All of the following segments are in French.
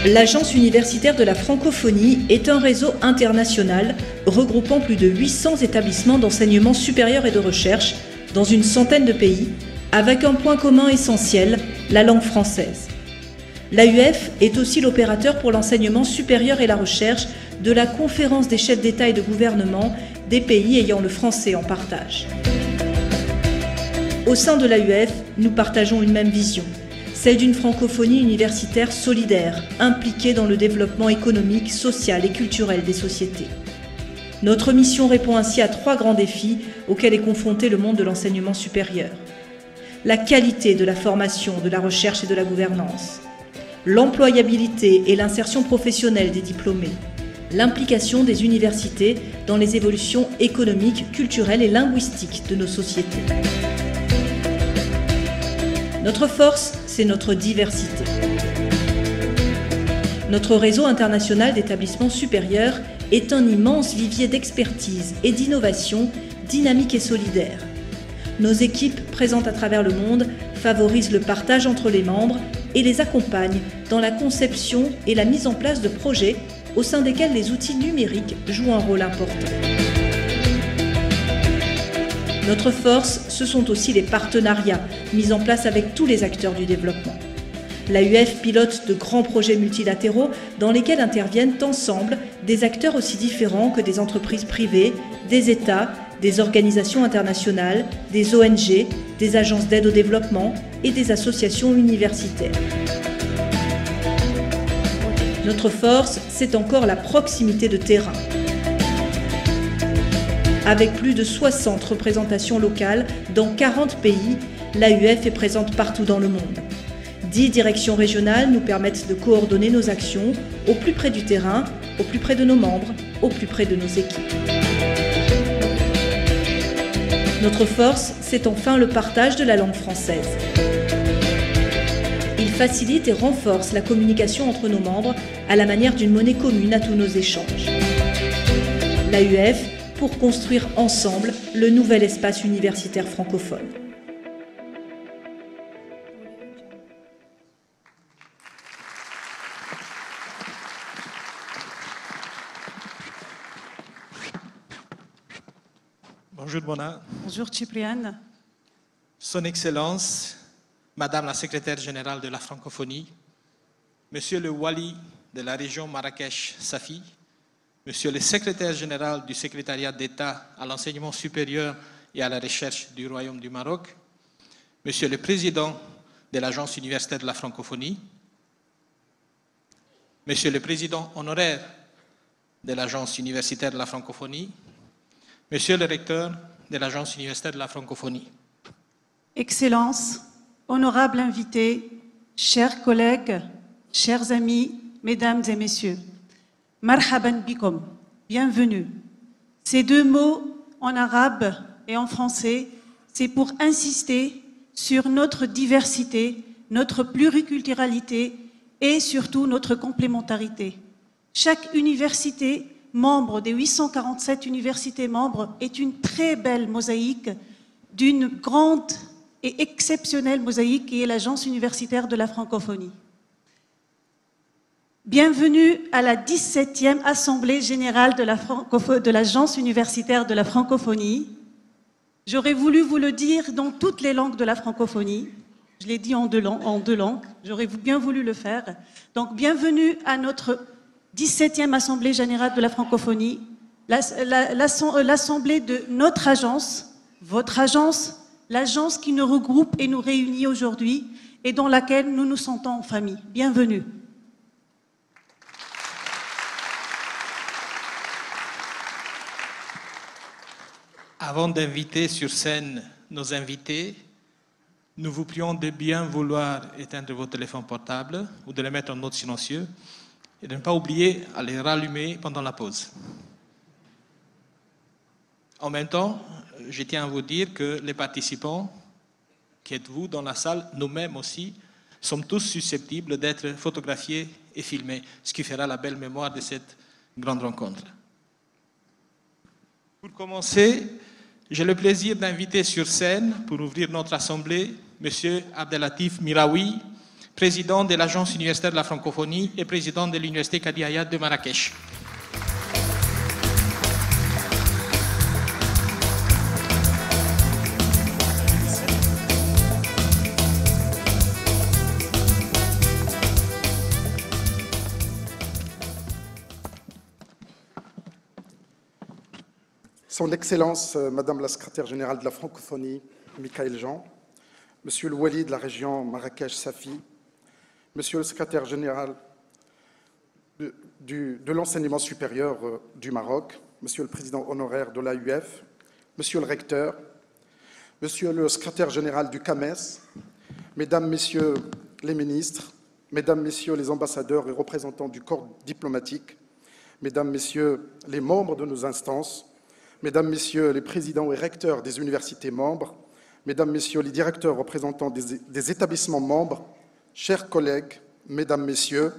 L'Agence universitaire de la francophonie est un réseau international regroupant plus de 800 établissements d'enseignement supérieur et de recherche dans une centaine de pays, avec un point commun essentiel, la langue française. L'AUF est aussi l'opérateur pour l'enseignement supérieur et la recherche de la Conférence des chefs d'État et de gouvernement des pays ayant le français en partage. Au sein de l'AUF, nous partageons une même vision, celle d'une francophonie universitaire solidaire, impliquée dans le développement économique, social et culturel des sociétés. Notre mission répond ainsi à 3 grands défis auxquels est confronté le monde de l'enseignement supérieur. La qualité de la formation, de la recherche et de la gouvernance, l'employabilité et l'insertion professionnelle des diplômés, l'implication des universités dans les évolutions économiques, culturelles et linguistiques de nos sociétés. Notre force, c'est notre diversité. Notre réseau international d'établissements supérieurs est un immense vivier d'expertise et d'innovation dynamique et solidaire. Nos équipes présentes à travers le monde favorisent le partage entre les membres et les accompagnent dans la conception et la mise en place de projets au sein desquels les outils numériques jouent un rôle important. Notre force, ce sont aussi les partenariats mis en place avec tous les acteurs du développement. L'AUF pilote de grands projets multilatéraux dans lesquels interviennent ensemble des acteurs aussi différents que des entreprises privées, des États, des organisations internationales, des ONG, des agences d'aide au développement et des associations universitaires. Notre force, c'est encore la proximité de terrain. Avec plus de 60 représentations locales dans 40 pays, l'AUF est présente partout dans le monde. 10 directions régionales nous permettent de coordonner nos actions au plus près du terrain, au plus près de nos membres, au plus près de nos équipes. Notre force, c'est enfin le partage de la langue française. Il facilite et renforce la communication entre nos membres à la manière d'une monnaie commune à tous nos échanges. L'AUF pour construire ensemble le nouvel espace universitaire francophone. Bonjour Mona. Bonjour Cipriane. Son Excellence, Madame la Secrétaire Générale de la Francophonie, Monsieur le Wali de la région Marrakech-Safi, Monsieur le Secrétaire Général du Secrétariat d'État à l'Enseignement supérieur et à la Recherche du Royaume du Maroc, Monsieur le Président de l'Agence universitaire de la Francophonie, Monsieur le Président honoraire de l'Agence universitaire de la Francophonie, Monsieur le Recteur de l'Agence universitaire de la Francophonie. Excellences, honorables invités, chers collègues, chers amis, mesdames et messieurs, marhaban bikom, bienvenue. Ces 2 mots en arabe et en français, c'est pour insister sur notre diversité, notre pluriculturalité et surtout notre complémentarité. Chaque université membre des 847 universités membres est une très belle mosaïque d'une grande et exceptionnelle mosaïque qui est l'Agence universitaire de la francophonie. Bienvenue à la 17e Assemblée générale de l'Agence universitaire de la francophonie. J'aurais voulu vous le dire dans toutes les langues de la francophonie. Je l'ai dit en deux langues. J'aurais bien voulu le faire. Donc, bienvenue à notre 17e Assemblée générale de la francophonie, l'assemblée de notre agence, votre agence, l'agence qui nous regroupe et nous réunit aujourd'hui et dans laquelle nous nous sentons en famille. Bienvenue. Avant d'inviter sur scène nos invités, nous vous prions de bien vouloir éteindre vos téléphones portables ou de les mettre en mode silencieux et de ne pas oublier à les rallumer pendant la pause. En même temps, je tiens à vous dire que les participants, qui êtes vous dans la salle, nous-mêmes aussi, sommes tous susceptibles d'être photographiés et filmés, ce qui fera la belle mémoire de cette grande rencontre. Pour commencer, j'ai le plaisir d'inviter sur scène, pour ouvrir notre assemblée, M. Abdelatif Miraoui, président de l'Agence universitaire de la francophonie et président de l'Université Kadi Hayat de Marrakech. Son Excellence, Madame la Secrétaire Générale de la Francophonie, Michaël Jean, Monsieur le Wali de la région Marrakech-Safi, Monsieur le Secrétaire Général de l'Enseignement supérieur du Maroc, Monsieur le Président honoraire de l'AUF, Monsieur le Recteur, Monsieur le Secrétaire Général du CAMES, Mesdames, Messieurs les ministres, Mesdames, Messieurs les ambassadeurs et représentants du corps diplomatique, Mesdames, Messieurs les membres de nos instances, Mesdames, Messieurs les présidents et recteurs des universités membres, Mesdames, Messieurs les directeurs représentants des établissements membres, chers collègues, Mesdames, Messieurs,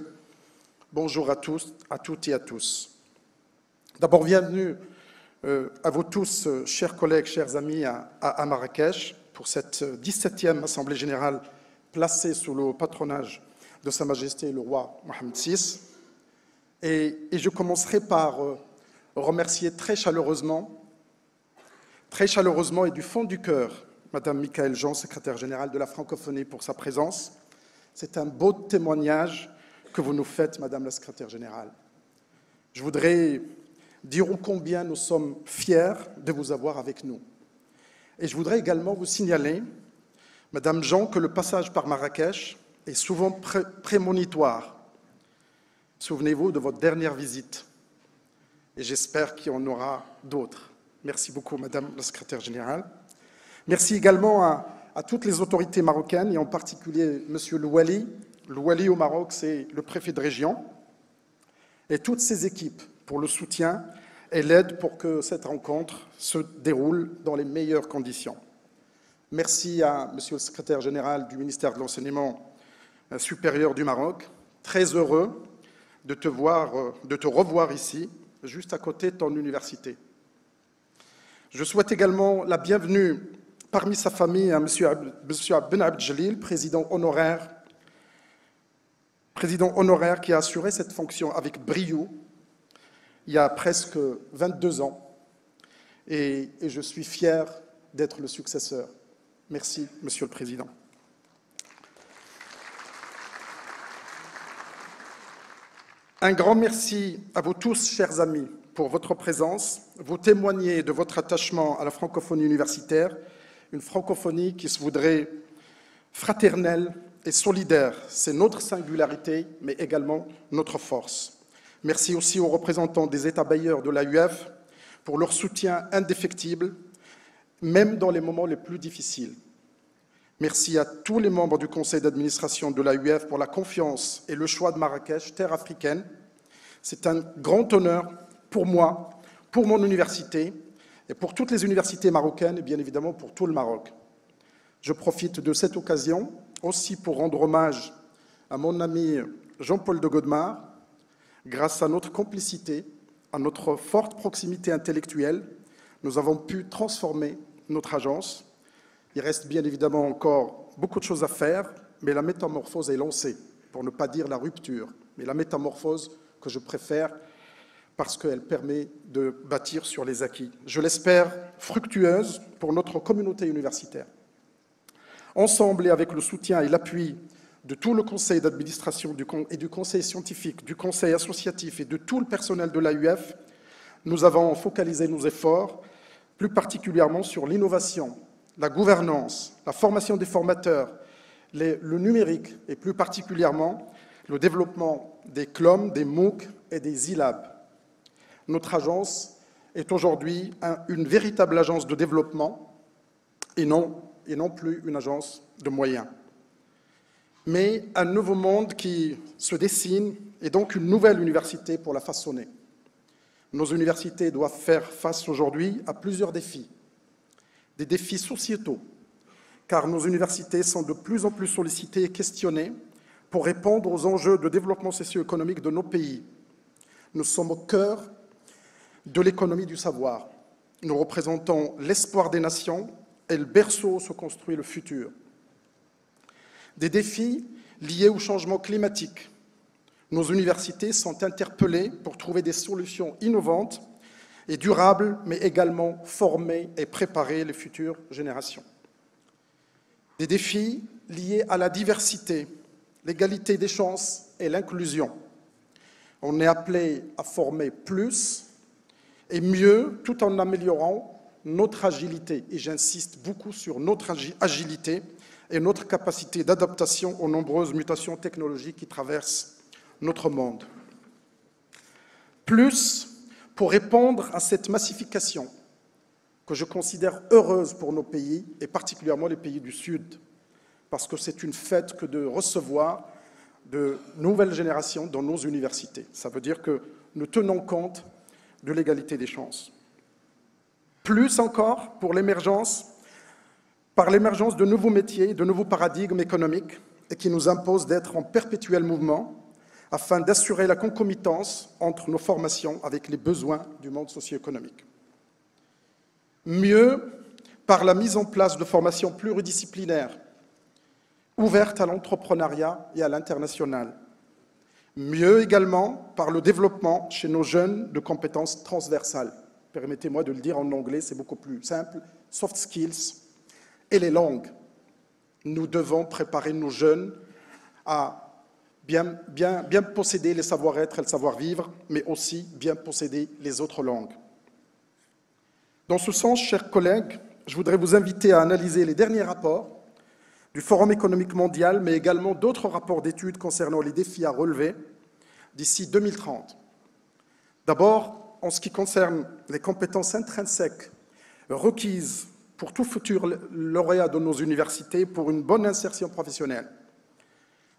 bonjour à tous, à toutes et à tous. D'abord, bienvenue à vous tous, chers collègues, chers amis, à Marrakech, pour cette 17e Assemblée générale placée sous le patronage de Sa Majesté le roi Mohammed VI. Et je commencerai par remercier très chaleureusement et du fond du cœur, Madame Michaël Jean, secrétaire générale de la francophonie, pour sa présence. C'est un beau témoignage que vous nous faites, Madame la secrétaire générale. Je voudrais dire ô combien nous sommes fiers de vous avoir avec nous. Et je voudrais également vous signaler, Madame Jean, que le passage par Marrakech est souvent prémonitoire. Souvenez-vous de votre dernière visite. Et j'espère qu'il y en aura d'autres. Merci beaucoup, Madame la secrétaire générale. Merci également à toutes les autorités marocaines, et en particulier Monsieur le Wali. Le Wali au Maroc, c'est le préfet de région, et toutes ses équipes pour le soutien et l'aide pour que cette rencontre se déroule dans les meilleures conditions. Merci à Monsieur le secrétaire général du ministère de l'Enseignement supérieur du Maroc. Très heureux de te revoir ici, juste à côté de ton université. Je souhaite également la bienvenue parmi sa famille à M. Ben Abdeljalil, président honoraire qui a assuré cette fonction avec brio il y a presque 22 ans. Et je suis fier d'être le successeur. Merci, Monsieur le Président. Un grand merci à vous tous, chers amis, pour votre présence. Vous témoignez de votre attachement à la francophonie universitaire, une francophonie qui se voudrait fraternelle et solidaire. C'est notre singularité, mais également notre force. Merci aussi aux représentants des États bailleurs de l'AUF pour leur soutien indéfectible, même dans les moments les plus difficiles. Merci à tous les membres du conseil d'administration de l'AUF pour la confiance et le choix de Marrakech, terre africaine. C'est un grand honneur pour moi, pour mon université et pour toutes les universités marocaines et bien évidemment pour tout le Maroc. Je profite de cette occasion aussi pour rendre hommage à mon ami Jean-Paul de Godemar. Grâce à notre complicité, à notre forte proximité intellectuelle, nous avons pu transformer notre agence. Il reste bien évidemment encore beaucoup de choses à faire, mais la métamorphose est lancée, pour ne pas dire la rupture, mais la métamorphose que je préfère parce qu'elle permet de bâtir sur les acquis. Je l'espère fructueuse pour notre communauté universitaire. Ensemble et avec le soutien et l'appui de tout le conseil d'administration et du conseil scientifique, du conseil associatif et de tout le personnel de l'AUF, nous avons focalisé nos efforts plus particulièrement sur l'innovation, la gouvernance, la formation des formateurs, le numérique et plus particulièrement le développement des CLOM, des MOOC et des e-labs. Notre agence est aujourd'hui une véritable agence de développement et non plus une agence de moyens. Mais un nouveau monde qui se dessine et donc une nouvelle université pour la façonner. Nos universités doivent faire face aujourd'hui à plusieurs défis. Des défis sociétaux, car nos universités sont de plus en plus sollicitées et questionnées pour répondre aux enjeux de développement socio-économique de nos pays. Nous sommes au cœur de l'économie du savoir. Nous représentons l'espoir des nations et le berceau où se construit le futur. Des défis liés au changement climatique. Nos universités sont interpellées pour trouver des solutions innovantes et durables, mais également former et préparer les futures générations. Des défis liés à la diversité, l'égalité des chances et l'inclusion. On est appelé à former plus et mieux, tout en améliorant notre agilité. Et j'insiste beaucoup sur notre agilité et notre capacité d'adaptation aux nombreuses mutations technologiques qui traversent notre monde. Plus pour répondre à cette massification que je considère heureuse pour nos pays, et particulièrement les pays du Sud, parce que c'est une fête que de recevoir de nouvelles générations dans nos universités. Ça veut dire que nous tenons compte de l'égalité des chances. Plus encore pour l'émergence, par l'émergence de nouveaux métiers, de nouveaux paradigmes économiques, et qui nous imposent d'être en perpétuel mouvement, afin d'assurer la concomitance entre nos formations avec les besoins du monde socio-économique. Mieux, par la mise en place de formations pluridisciplinaires, ouvertes à l'entrepreneuriat et à l'international. Mieux également, par le développement chez nos jeunes de compétences transversales. Permettez-moi de le dire en anglais, c'est beaucoup plus simple. Soft skills et les langues. Nous devons préparer nos jeunes à bien posséder les savoir-être et le savoir-vivre, mais aussi bien posséder les autres langues. Dans ce sens, chers collègues, je voudrais vous inviter à analyser les derniers rapports du Forum économique mondial, mais également d'autres rapports d'études concernant les défis à relever d'ici 2030. D'abord, en ce qui concerne les compétences intrinsèques requises pour tout futur lauréat de nos universités pour une bonne insertion professionnelle.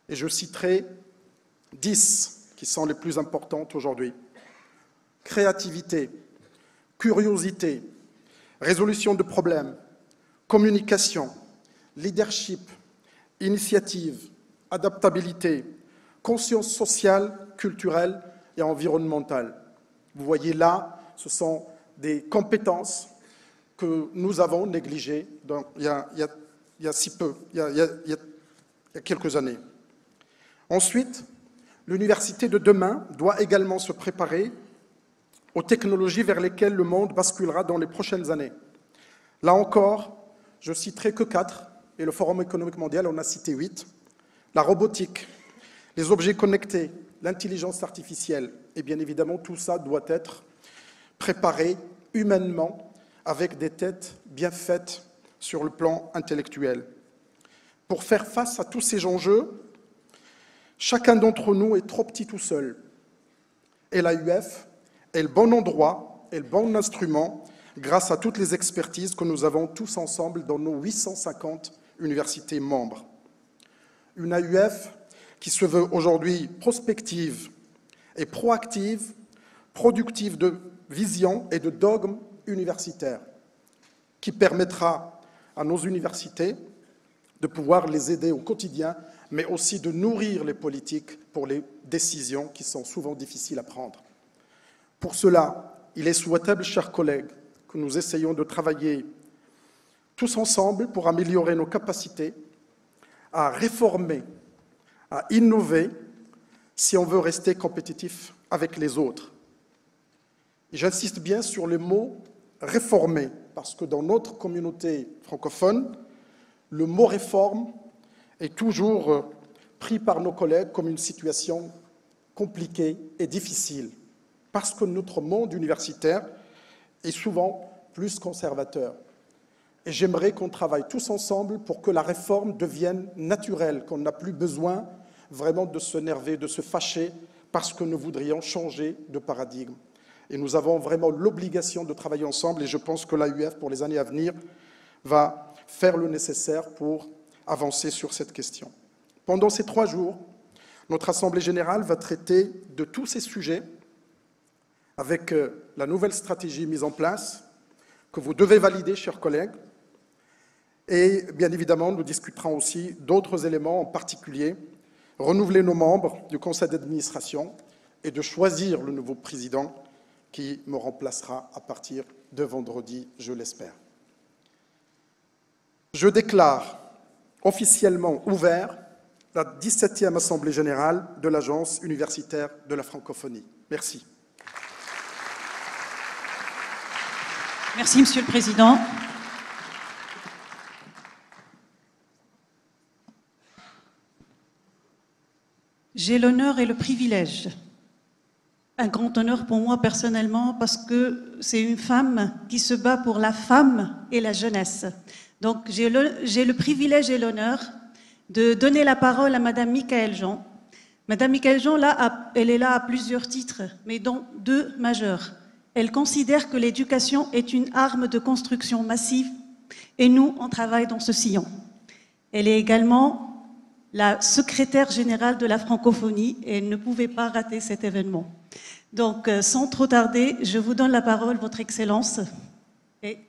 Et je citerai 10 qui sont les plus importantes aujourd'hui. Créativité, curiosité, résolution de problèmes, communication, leadership, initiative, adaptabilité, conscience sociale, culturelle et environnementale. Vous voyez là, ce sont des compétences que nous avons négligées il y a si peu, il y a quelques années. Ensuite, l'université de demain doit également se préparer aux technologies vers lesquelles le monde basculera dans les prochaines années. Là encore, je citerai que 4, et le Forum économique mondial en a cité 8. La robotique, les objets connectés, l'intelligence artificielle, et bien évidemment tout ça doit être préparé humainement avec des têtes bien faites sur le plan intellectuel. Pour faire face à tous ces enjeux, chacun d'entre nous est trop petit tout seul. Et l'AUF est le bon endroit et le bon instrument grâce à toutes les expertises que nous avons tous ensemble dans nos 850 universités membres. Une AUF qui se veut aujourd'hui prospective et proactive, productive de vision et de dogmes universitaires, qui permettra à nos universités de pouvoir les aider au quotidien, mais aussi de nourrir les politiques pour les décisions qui sont souvent difficiles à prendre. Pour cela, il est souhaitable, chers collègues, que nous essayions de travailler tous ensemble pour améliorer nos capacités à réformer, à innover, si on veut rester compétitif avec les autres. Et j'insiste bien sur le mot « réformer », parce que dans notre communauté francophone, le mot « réforme » est toujours pris par nos collègues comme une situation compliquée et difficile, parce que notre monde universitaire est souvent plus conservateur. Et j'aimerais qu'on travaille tous ensemble pour que la réforme devienne naturelle, qu'on n'a plus besoin vraiment de s'énerver, de se fâcher, parce que nous voudrions changer de paradigme. Et nous avons vraiment l'obligation de travailler ensemble, et je pense que l'AUF, pour les années à venir, va faire le nécessaire pour avancer sur cette question. Pendant ces 3 jours, notre Assemblée générale va traiter de tous ces sujets avec la nouvelle stratégie mise en place, que vous devez valider, chers collègues. Et bien évidemment, nous discuterons aussi d'autres éléments, en particulier renouveler nos membres du conseil d'administration et de choisir le nouveau président qui me remplacera à partir de vendredi, je l'espère. Je déclare officiellement ouvert la 17e Assemblée générale de l'Agence universitaire de la francophonie. Merci. Merci, Monsieur le Président. J'ai l'honneur et le privilège, un grand honneur pour moi personnellement, parce que c'est une femme qui se bat pour la femme et la jeunesse. Donc j'ai le privilège et l'honneur de donner la parole à Madame Michaëlle Jean. Madame Michaëlle Jean, là, elle est là à plusieurs titres, mais dont deux majeurs. Elle considère que l'éducation est une arme de construction massive et nous, on travaille dans ce sillon. Elle est également la secrétaire générale de la francophonie et elle ne pouvait pas rater cet événement. Donc, sans trop tarder, je vous donne la parole, Votre Excellence, et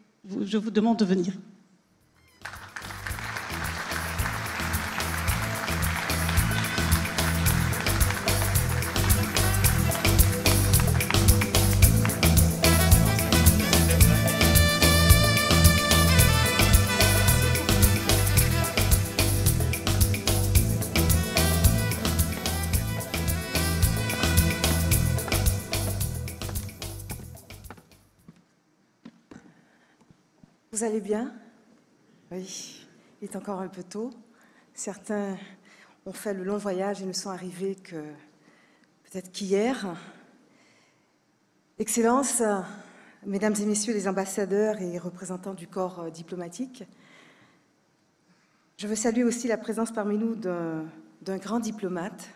je vous demande de venir. Vous allez bien? Oui, il est encore un peu tôt. Certains ont fait le long voyage et ne sont arrivés que peut-être qu'hier. Excellences, Mesdames et Messieurs les ambassadeurs et représentants du corps diplomatique, je veux saluer aussi la présence parmi nous d'un grand diplomate,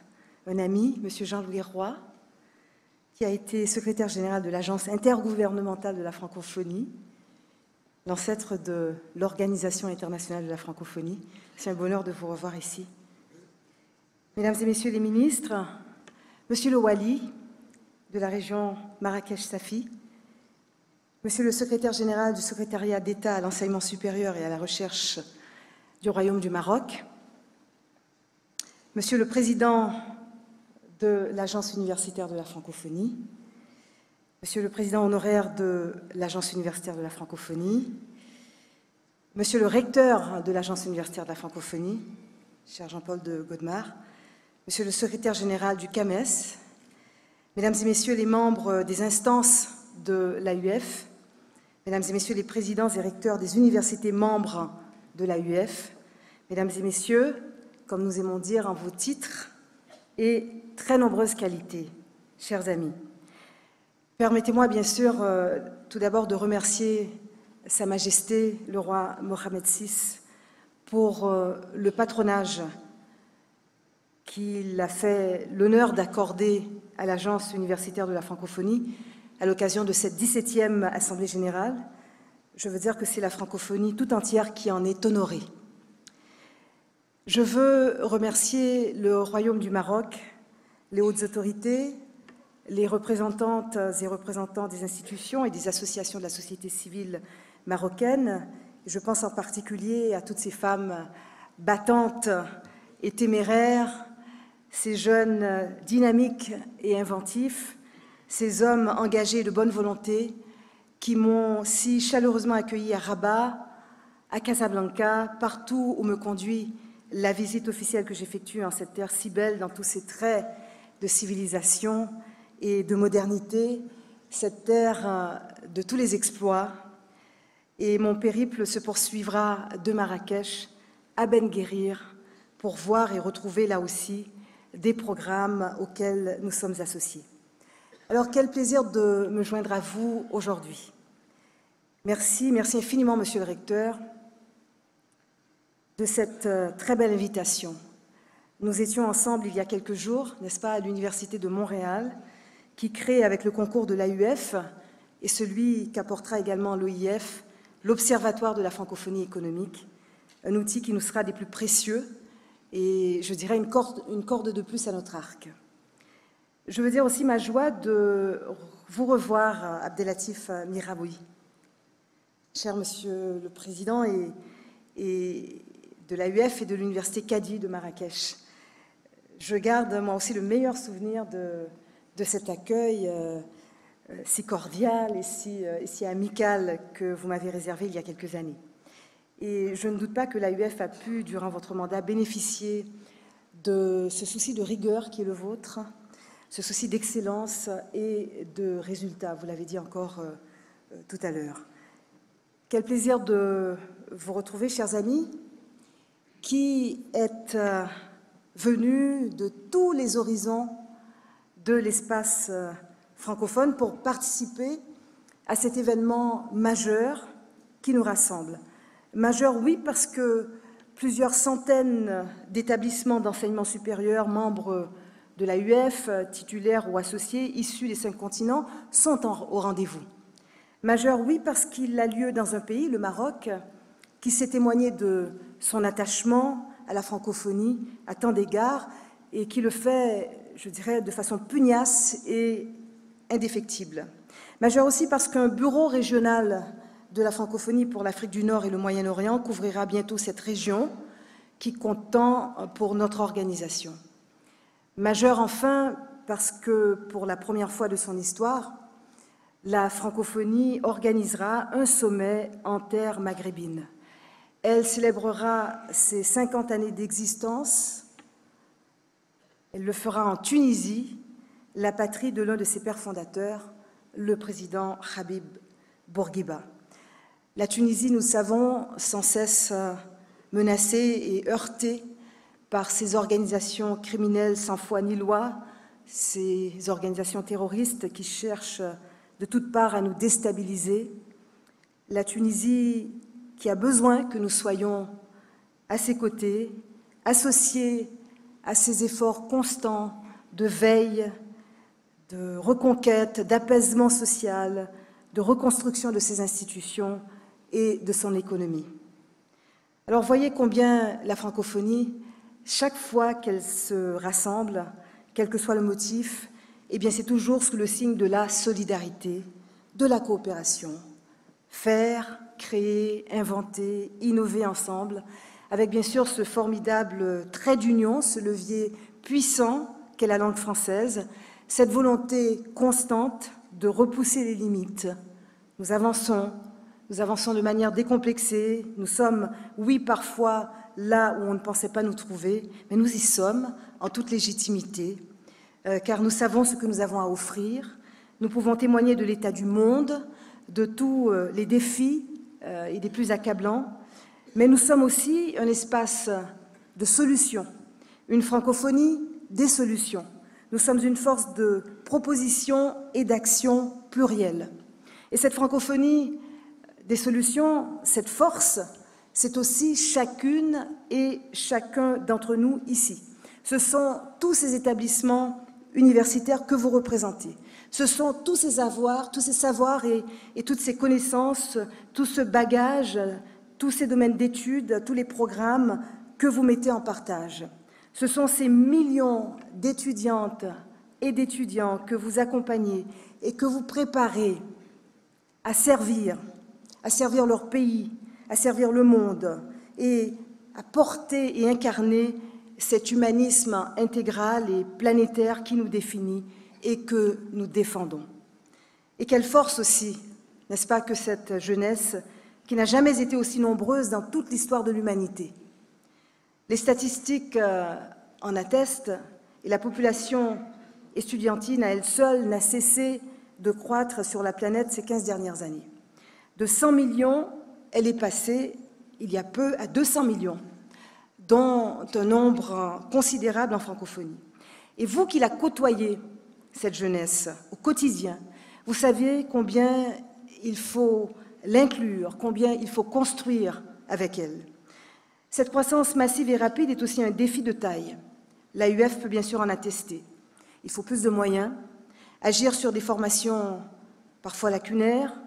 un ami, M. Jean-Louis Roy, qui a été secrétaire général de l'Agence intergouvernementale de la francophonie, l'ancêtre de l'Organisation internationale de la francophonie. C'est un bonheur de vous revoir ici. Mesdames et Messieurs les ministres, Monsieur le Wali de la région Marrakech-Safi, Monsieur le secrétaire général du secrétariat d'État à l'enseignement supérieur et à la recherche du Royaume du Maroc, Monsieur le président de l'Agence universitaire de la francophonie, Monsieur le président honoraire de l'Agence universitaire de la francophonie, Monsieur le recteur de l'Agence universitaire de la francophonie, cher Jean-Paul de Godemar, Monsieur le secrétaire général du CAMES, Mesdames et Messieurs les membres des instances de l'AUF, Mesdames et Messieurs les présidents et recteurs des universités membres de l'AUF, Mesdames et Messieurs, comme nous aimons dire en vos titres et très nombreuses qualités, chers amis. Permettez-moi bien sûr tout d'abord de remercier Sa Majesté le roi Mohamed VI pour le patronage qu'il a fait l'honneur d'accorder à l'Agence universitaire de la francophonie à l'occasion de cette 17e Assemblée générale. Je veux dire que c'est la francophonie tout entière qui en est honorée. Je veux remercier le Royaume du Maroc, les hautes autorités, les représentantes et représentants des institutions et des associations de la société civile marocaine. Je pense en particulier à toutes ces femmes battantes et téméraires, ces jeunes dynamiques et inventifs, ces hommes engagés de bonne volonté qui m'ont si chaleureusement accueilli à Rabat, à Casablanca, partout où me conduit la visite officielle que j'effectue en cette terre si belle dans tous ses traits de civilisation et de modernité, cette terre de tous les exploits. Et mon périple se poursuivra de Marrakech à Ben Guérir pour voir et retrouver là aussi des programmes auxquels nous sommes associés. Alors, quel plaisir de me joindre à vous aujourd'hui. Merci infiniment, Monsieur le Recteur, de cette très belle invitation. Nous étions ensemble il y a quelques jours, n'est-ce pas, à l'Université de Montréal, qui crée avec le concours de l'AUF et celui qu'apportera également l'OIF, l'Observatoire de la francophonie économique, un outil qui nous sera des plus précieux et, je dirais, une corde de plus à notre arc. Je veux dire aussi ma joie de vous revoir, Abdelatif Miraboui. Cher Monsieur le Président et de l'AUF et de l'Université Kadi de Marrakech, je garde moi aussi le meilleur souvenir de cet accueil si cordial et si amical que vous m'avez réservé il y a quelques années. Et je ne doute pas que l'AUF a pu, durant votre mandat, bénéficier de ce souci de rigueur qui est le vôtre, ce souci d'excellence et de résultats, vous l'avez dit encore tout à l'heure. Quel plaisir de vous retrouver, chers amis, qui êtes venus de tous les horizons de l'espace francophone pour participer à cet événement majeur qui nous rassemble. Majeur, oui, parce que plusieurs centaines d'établissements d'enseignement supérieur, membres de l'AUF, titulaires ou associés, issus des 5 continents, sont au rendez-vous. Majeur, oui, parce qu'il a lieu dans un pays, le Maroc, qui s'est témoigné de son attachement à la francophonie à tant d'égards et qui le fait, je dirais, de façon pugnace et indéfectible. Majeur aussi parce qu'un bureau régional de la francophonie pour l'Afrique du Nord et le Moyen-Orient couvrira bientôt cette région qui compte tant pour notre organisation. Majeur enfin parce que pour la première fois de son histoire, la francophonie organisera un sommet en terre maghrébine. Elle célébrera ses 50 années d'existence. Elle le fera en Tunisie, la patrie de l'un de ses pères fondateurs, le président Habib Bourguiba. La Tunisie, nous le savons, sans cesse menacée et heurtée par ces organisations criminelles sans foi ni loi, ces organisations terroristes qui cherchent de toutes parts à nous déstabiliser. La Tunisie qui a besoin que nous soyons à ses côtés, associés à ces efforts constants de veille, de reconquête, d'apaisement social, de reconstruction de ses institutions et de son économie. Alors voyez combien la francophonie, chaque fois qu'elle se rassemble, quel que soit le motif, eh bien c'est toujours sous le signe de la solidarité, de la coopération. Faire, créer, inventer, innover ensemble, avec bien sûr ce formidable trait d'union, ce levier puissant qu'est la langue française, cette volonté constante de repousser les limites. Nous avançons de manière décomplexée, nous sommes, oui, parfois là où on ne pensait pas nous trouver, mais nous y sommes en toute légitimité, car nous savons ce que nous avons à offrir, nous pouvons témoigner de l'état du monde, de tous les défis et des plus accablants, mais nous sommes aussi un espace de solutions, une francophonie des solutions. Nous sommes une force de proposition et d'action plurielle. Et cette francophonie des solutions, cette force, c'est aussi chacune et chacun d'entre nous ici. Ce sont tous ces établissements universitaires que vous représentez. Ce sont tous ces savoirs et toutes ces connaissances, tout ce bagage, tous ces domaines d'études, tous les programmes que vous mettez en partage. Ce sont ces millions d'étudiantes et d'étudiants que vous accompagnez et que vous préparez à servir leur pays, à servir le monde et à porter et incarner cet humanisme intégral et planétaire qui nous définit et que nous défendons. Et quelle force aussi, n'est-ce pas, que cette jeunesse qui n'a jamais été aussi nombreuse dans toute l'histoire de l'humanité. Les statistiques en attestent et la population estudiantine à elle seule n'a cessé de croître sur la planète ces 15 dernières années. De 100 millions, elle est passée, il y a peu, à 200 millions, dont un nombre considérable en francophonie. Et vous qui la côtoyez, cette jeunesse, au quotidien, vous savez combien il faut l'inclure, combien il faut construire avec elle. Cette croissance massive et rapide est aussi un défi de taille. L'AUF peut bien sûr en attester. Il faut plus de moyens, agir sur des formations parfois lacunaires,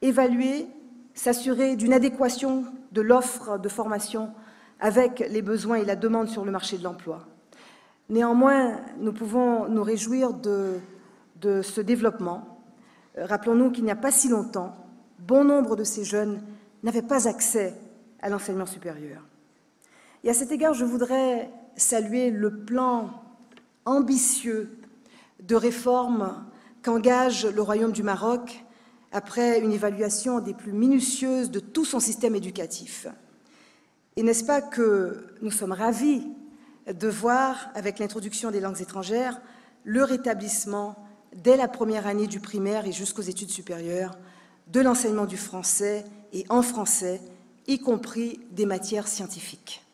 évaluer, s'assurer d'une adéquation de l'offre de formation avec les besoins et la demande sur le marché de l'emploi. Néanmoins, nous pouvons nous réjouir de ce développement. Rappelons-nous qu'il n'y a pas si longtemps, bon nombre de ces jeunes n'avaient pas accès à l'enseignement supérieur. Et à cet égard, je voudrais saluer le plan ambitieux de réforme qu'engage le Royaume du Maroc après une évaluation des plus minutieuses de tout son système éducatif. Et n'est-ce pas que nous sommes ravis de voir, avec l'introduction des langues étrangères, le rétablissement, dès la première année du primaire et jusqu'aux études supérieures, de l'enseignement du français et en français, y compris des matières scientifiques.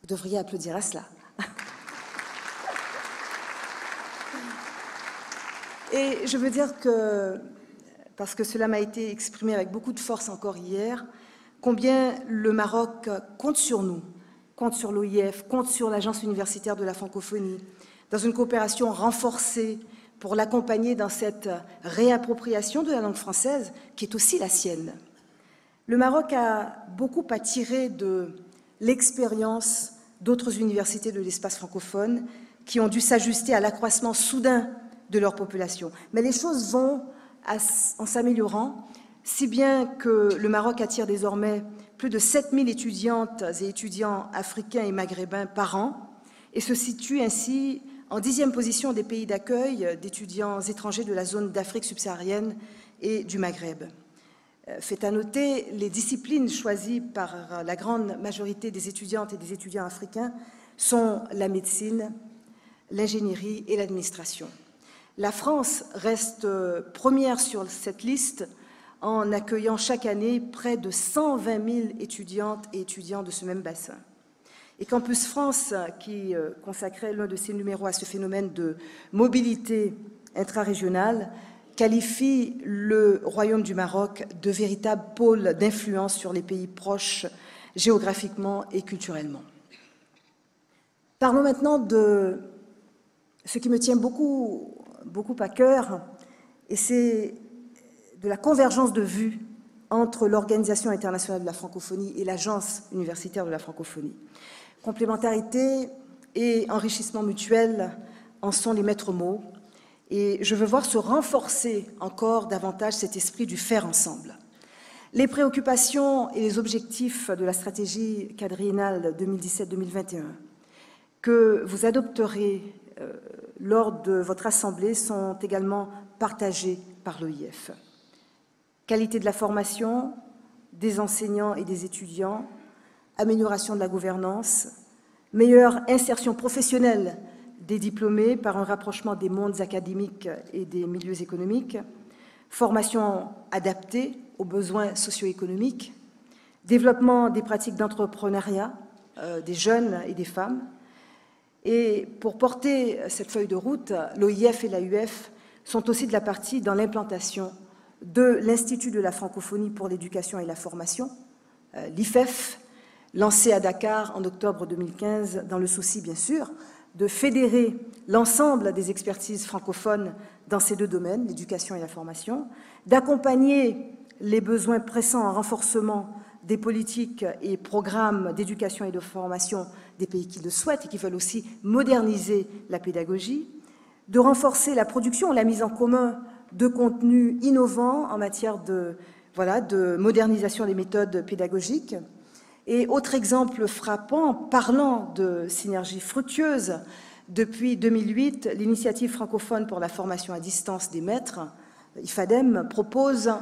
Vous devriez applaudir à cela. Et je veux dire que, parce que cela m'a été exprimé avec beaucoup de force encore hier, combien le Maroc compte sur nous, compte sur l'OIF, compte sur l'Agence universitaire de la francophonie, dans une coopération renforcée pour l'accompagner dans cette réappropriation de la langue française, qui est aussi la sienne. Le Maroc a beaucoup à tirer de l'expérience d'autres universités de l'espace francophone qui ont dû s'ajuster à l'accroissement soudain de leur population. Mais les choses vont en s'améliorant, si bien que le Maroc attire désormais plus de 7000 étudiantes et étudiants africains et maghrébins par an et se situe ainsi en 10e position des pays d'accueil d'étudiants étrangers de la zone d'Afrique subsaharienne et du Maghreb. Fait à noter, les disciplines choisies par la grande majorité des étudiantes et des étudiants africains sont la médecine, l'ingénierie et l'administration. La France reste première sur cette liste en accueillant chaque année près de 120 000 étudiantes et étudiants de ce même bassin. Et Campus France, qui consacrait l'un de ses numéros à ce phénomène de mobilité intrarégionale, qualifie le Royaume du Maroc de véritable pôle d'influence sur les pays proches géographiquement et culturellement. Parlons maintenant de ce qui me tient beaucoup à cœur, et c'est de la convergence de vues entre l'Organisation internationale de la francophonie et l'Agence universitaire de la francophonie. Complémentarité et enrichissement mutuel en sont les maîtres mots, et je veux voir se renforcer encore davantage cet esprit du faire ensemble. Les préoccupations et les objectifs de la stratégie quadriennale 2017-2021 que vous adopterez lors de votre assemblée sont également partagés par l'OIF. Qualité de la formation des enseignants et des étudiants, amélioration de la gouvernance, meilleure insertion professionnelle des diplômés par un rapprochement des mondes académiques et des milieux économiques, formation adaptée aux besoins socio-économiques, développement des pratiques d'entrepreneuriat des jeunes et des femmes. Et pour porter cette feuille de route, l'OIF et l'AUF sont aussi de la partie dans l'implantation de l'Institut de la francophonie pour l'éducation et la formation, l'IFEF, lancé à Dakar en octobre 2015 dans le souci, bien sûr, de fédérer l'ensemble des expertises francophones dans ces deux domaines, l'éducation et la formation, d'accompagner les besoins pressants en renforcement des politiques et programmes d'éducation et de formation des pays qui le souhaitent et qui veulent aussi moderniser la pédagogie, de renforcer la production, la mise en commun de contenus innovants en matière de modernisation des méthodes pédagogiques. Et autre exemple frappant, parlant de synergie fructueuse, depuis 2008, l'initiative francophone pour la formation à distance des maîtres, IFADEM, propose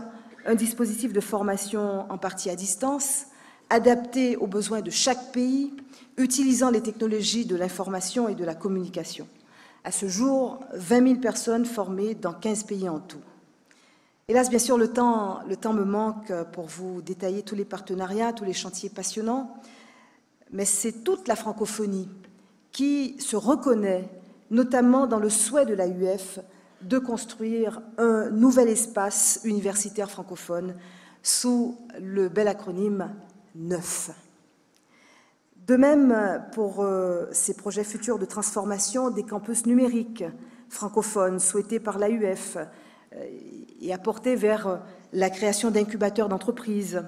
un dispositif de formation en partie à distance, adapté aux besoins de chaque pays, utilisant les technologies de l'information et de la communication. À ce jour, 20 000 personnes formées dans 15 pays en tout. Hélas, bien sûr, le temps me manque pour vous détailler tous les partenariats, tous les chantiers passionnants, mais c'est toute la francophonie qui se reconnaît, notamment dans le souhait de l'AUF, de construire un nouvel espace universitaire francophone sous le bel acronyme NEUF. De même, pour ces projets futurs de transformation des campus numériques francophones souhaités par l'AUF et apportés vers la création d'incubateurs d'entreprises,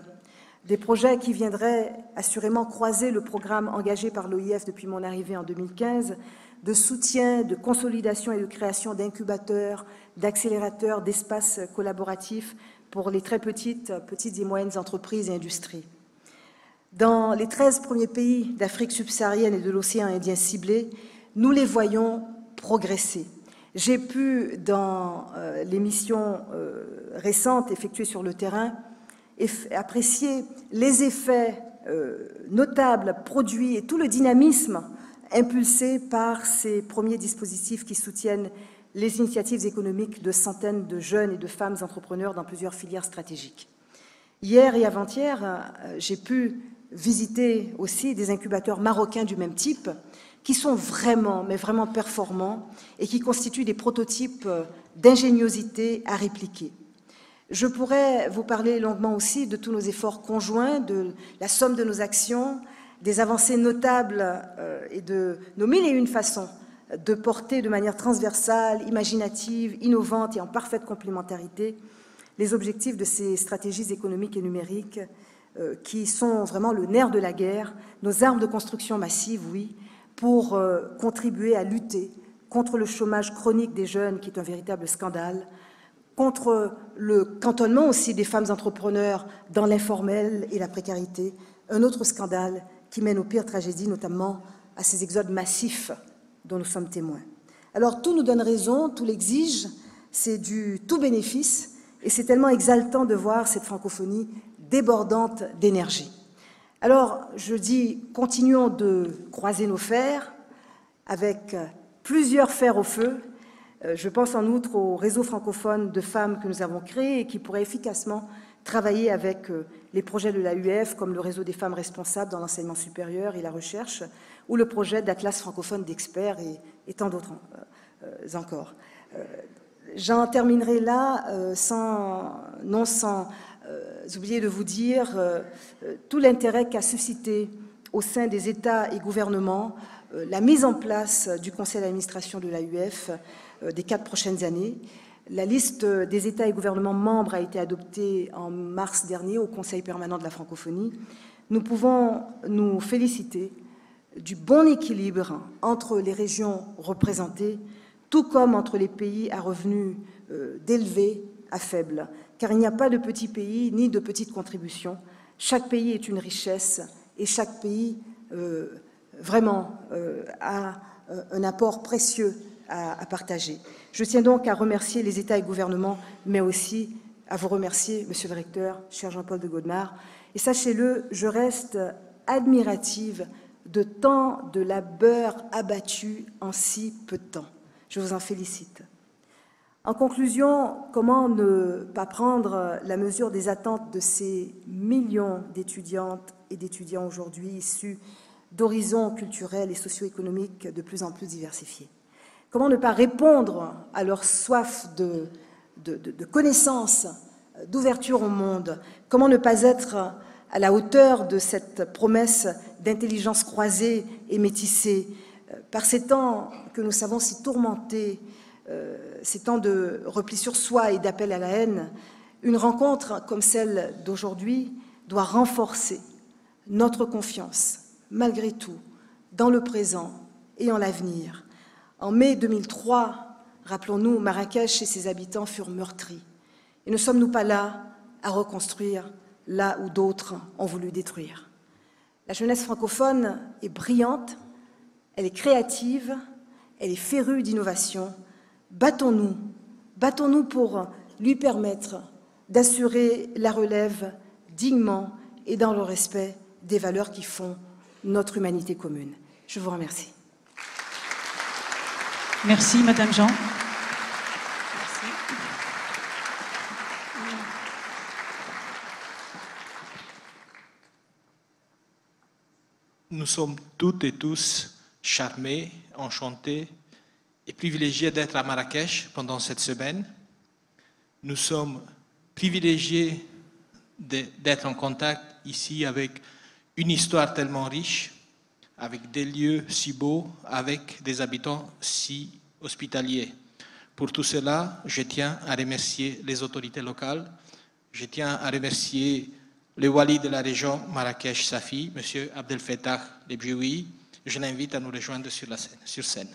des projets qui viendraient assurément croiser le programme engagé par l'OIF depuis mon arrivée en 2015, de soutien, de consolidation et de création d'incubateurs, d'accélérateurs, d'espaces collaboratifs pour les très petites et moyennes entreprises et industries. Dans les 13 premiers pays d'Afrique subsaharienne et de l'océan Indien ciblés, nous les voyons progresser. J'ai pu, dans les missions récentes effectuées sur le terrain, apprécier les effets notable produit et tout le dynamisme impulsé par ces premiers dispositifs qui soutiennent les initiatives économiques de centaines de jeunes et de femmes entrepreneurs dans plusieurs filières stratégiques. Hier et avant-hier, j'ai pu visiter aussi des incubateurs marocains du même type qui sont vraiment, mais vraiment performants et qui constituent des prototypes d'ingéniosité à répliquer. Je pourrais vous parler longuement aussi de tous nos efforts conjoints, de la somme de nos actions, des avancées notables et de nos 1001 façons de porter de manière transversale, imaginative, innovante et en parfaite complémentarité les objectifs de ces stratégies économiques et numériques qui sont vraiment le nerf de la guerre, nos armes de construction massive, oui, pour contribuer à lutter contre le chômage chronique des jeunes, qui est un véritable scandale, contre le cantonnement aussi des femmes entrepreneurs dans l'informel et la précarité, un autre scandale qui mène aux pires tragédies, notamment à ces exodes massifs dont nous sommes témoins. Alors tout nous donne raison, tout l'exige, c'est du tout bénéfice, et c'est tellement exaltant de voir cette francophonie débordante d'énergie. Alors, je dis, continuons de croiser nos fers avec plusieurs fers au feu. Je pense en outre au réseau francophone de femmes que nous avons créé et qui pourrait efficacement travailler avec les projets de l'AUF, comme le réseau des femmes responsables dans l'enseignement supérieur et la recherche, ou le projet d'Atlas francophone d'experts et tant d'autres encore. J'en terminerai là sans oublier de vous dire tout l'intérêt qu'a suscité au sein des États et gouvernements la mise en place du conseil d'administration de l'AUF des 4 prochaines années. La liste des États et gouvernements membres a été adoptée en mars dernier au Conseil permanent de la francophonie. Nous pouvons nous féliciter du bon équilibre entre les régions représentées, tout comme entre les pays à revenus d'élevés à faibles, car il n'y a pas de petits pays ni de petites contributions. Chaque pays est une richesse et chaque pays vraiment a un apport précieux à partager. Je tiens donc à remercier les États et gouvernements, mais aussi à vous remercier, Monsieur le Recteur, cher Jean-Paul de Godemar. Et sachez-le, je reste admirative de tant de labeur abattu en si peu de temps. Je vous en félicite. En conclusion, comment ne pas prendre la mesure des attentes de ces millions d'étudiantes et d'étudiants aujourd'hui issus d'horizons culturels et socio-économiques de plus en plus diversifiés? Comment ne pas répondre à leur soif de connaissances, d'ouverture au monde? Comment ne pas être à la hauteur de cette promesse d'intelligence croisée et métissée? Par ces temps que nous savons si tourmentés, ces temps de repli sur soi et d'appel à la haine, une rencontre comme celle d'aujourd'hui doit renforcer notre confiance, malgré tout, dans le présent et en l'avenir. En mai 2003, rappelons-nous, Marrakech et ses habitants furent meurtris. Et ne sommes-nous pas là à reconstruire là où d'autres ont voulu détruire? La jeunesse francophone est brillante, elle est créative, elle est férue d'innovation. Battons-nous, battons-nous pour lui permettre d'assurer la relève dignement et dans le respect des valeurs qui font notre humanité commune. Je vous remercie. Merci, Madame Jean. Nous sommes toutes et tous charmés, enchantés et privilégiés d'être à Marrakech pendant cette semaine. Nous sommes privilégiés d'être en contact ici avec une histoire tellement riche, avec des lieux si beaux, avec des habitants si hospitaliers. Pour tout cela, je tiens à remercier les autorités locales, je tiens à remercier le wali de la région Marrakech-Safi, M. Abdel Fattah Lebjoui. Je l'invite à nous rejoindre sur scène.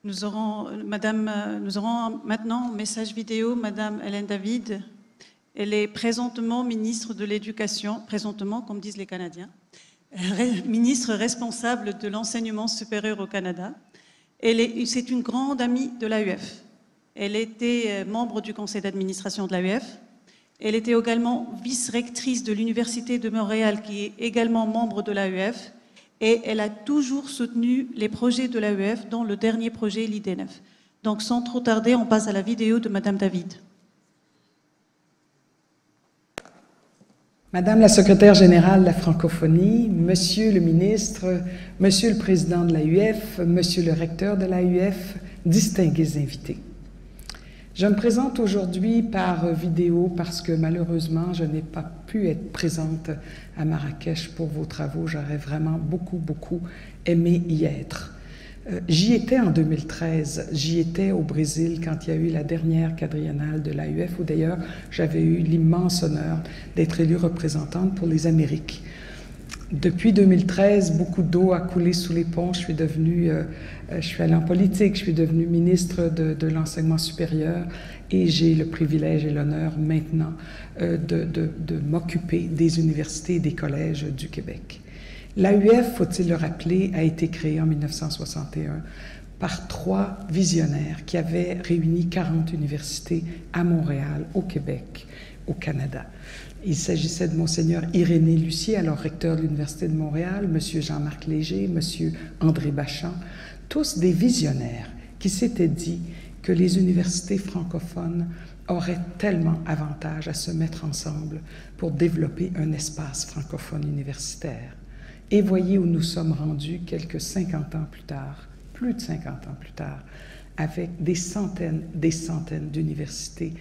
Nous aurons maintenant un message vidéo, Madame Hélène David. Elle est présentement ministre de l'Éducation, présentement, comme disent les Canadiens, ministre responsable de l'enseignement supérieur au Canada. C'est une grande amie de l'AUF. Elle était membre du conseil d'administration de l'AUF. Elle était également vice-rectrice de l'Université de Montréal, qui est également membre de l'AUF. Et elle a toujours soutenu les projets de l'AUF, dont le dernier projet, l'ID9. Donc, sans trop tarder, on passe à la vidéo de Madame David. Madame la secrétaire générale de la francophonie, Monsieur le ministre, Monsieur le président de l'AUF, Monsieur le recteur de l'AUF, distingués invités. Je me présente aujourd'hui par vidéo parce que malheureusement, je n'ai pas pu être présente à Marrakech pour vos travaux. J'aurais vraiment beaucoup aimé y être. J'y étais en 2013, j'y étais au Brésil quand il y a eu la dernière quadriennale de l'AUF, où d'ailleurs j'avais eu l'immense honneur d'être élue représentante pour les Amériques. Depuis 2013, beaucoup d'eau a coulé sous les ponts. Je suis allée en politique, je suis devenue ministre de l'enseignement supérieur et j'ai le privilège et l'honneur maintenant de m'occuper des universités et des collèges du Québec. L'AUF, faut-il le rappeler, a été créée en 1961 par 3 visionnaires qui avaient réuni 40 universités à Montréal, au Québec, au Canada. Il s'agissait de Monseigneur Irénée Lucier, alors recteur de l'Université de Montréal, Monsieur Jean-Marc Léger, Monsieur André Bachand, tous des visionnaires qui s'étaient dit que les universités francophones auraient tellement avantage à se mettre ensemble pour développer un espace francophone universitaire. Et voyez où nous sommes rendus quelques 50 ans plus tard, plus de 50 ans plus tard, avec des centaines d'universités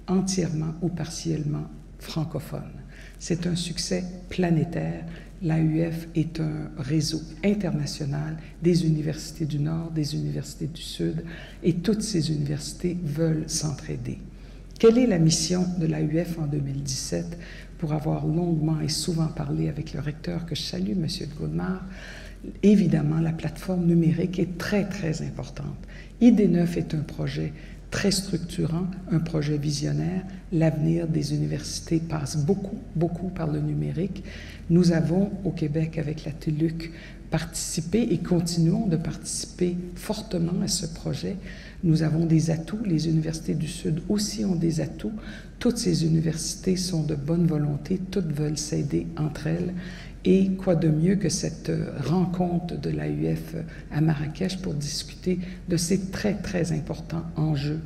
entièrement ou partiellement francophones. C'est un succès planétaire. L'AUF est un réseau international des universités du Nord, des universités du Sud, et toutes ces universités veulent s'entraider. Quelle est la mission de l'AUF en 2017? Pour avoir longuement et souvent parlé avec le recteur, que je salue, M. Gaudemar, évidemment, la plateforme numérique est très importante. ID9 est un projet très structurant, un projet visionnaire. L'avenir des universités passe beaucoup par le numérique. Nous avons au Québec, avec la TELUC, participé et continuons de participer fortement à ce projet. Nous avons des atouts, les universités du Sud aussi ont des atouts. Toutes ces universités sont de bonne volonté, toutes veulent s'aider entre elles. Et quoi de mieux que cette rencontre de l'AUF à Marrakech pour discuter de ces très importants enjeux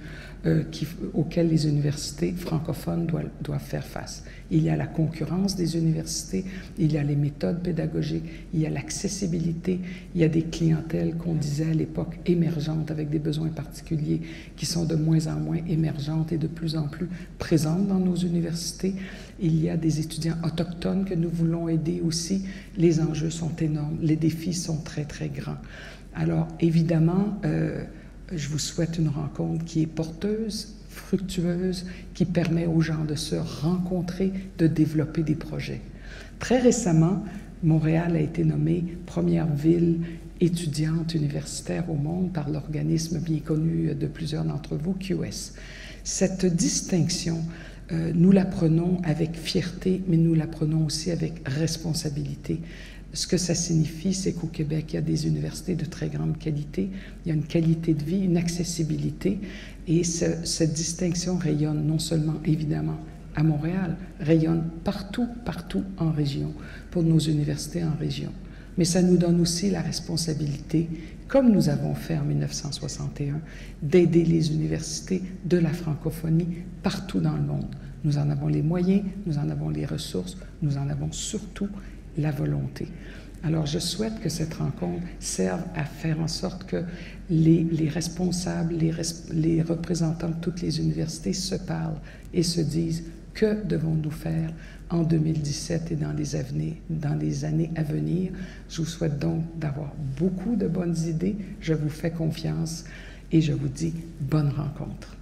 auxquels les universités francophones doivent faire face. Il y a la concurrence des universités, il y a les méthodes pédagogiques, il y a l'accessibilité, il y a des clientèles qu'on disait à l'époque émergentes avec des besoins particuliers qui sont de moins en moins émergentes et de plus en plus présentes dans nos universités. Il y a des étudiants autochtones que nous voulons aider aussi. Les enjeux sont énormes, les défis sont très grands. Alors évidemment, je vous souhaite une rencontre qui est porteuse, fructueuse, qui permet aux gens de se rencontrer, de développer des projets. Très récemment, Montréal a été nommée première ville étudiante universitaire au monde par l'organisme bien connu de plusieurs d'entre vous, QS. Cette distinction, nous la prenons avec fierté, mais nous la prenons aussi avec responsabilité. Ce que ça signifie, c'est qu'au Québec, il y a des universités de très grande qualité, il y a une qualité de vie, une accessibilité, et cette distinction rayonne non seulement, évidemment, à Montréal, rayonne partout en région, pour nos universités en région. Mais ça nous donne aussi la responsabilité, comme nous avons fait en 1961, d'aider les universités de la francophonie partout dans le monde. Nous en avons les moyens, nous en avons les ressources, nous en avons surtout la volonté. Alors, je souhaite que cette rencontre serve à faire en sorte que les responsables, les représentants de toutes les universités se parlent et se disent que devons-nous faire en 2017 et dans les années à venir. Je vous souhaite donc d'avoir beaucoup de bonnes idées. Je vous fais confiance et je vous dis bonne rencontre.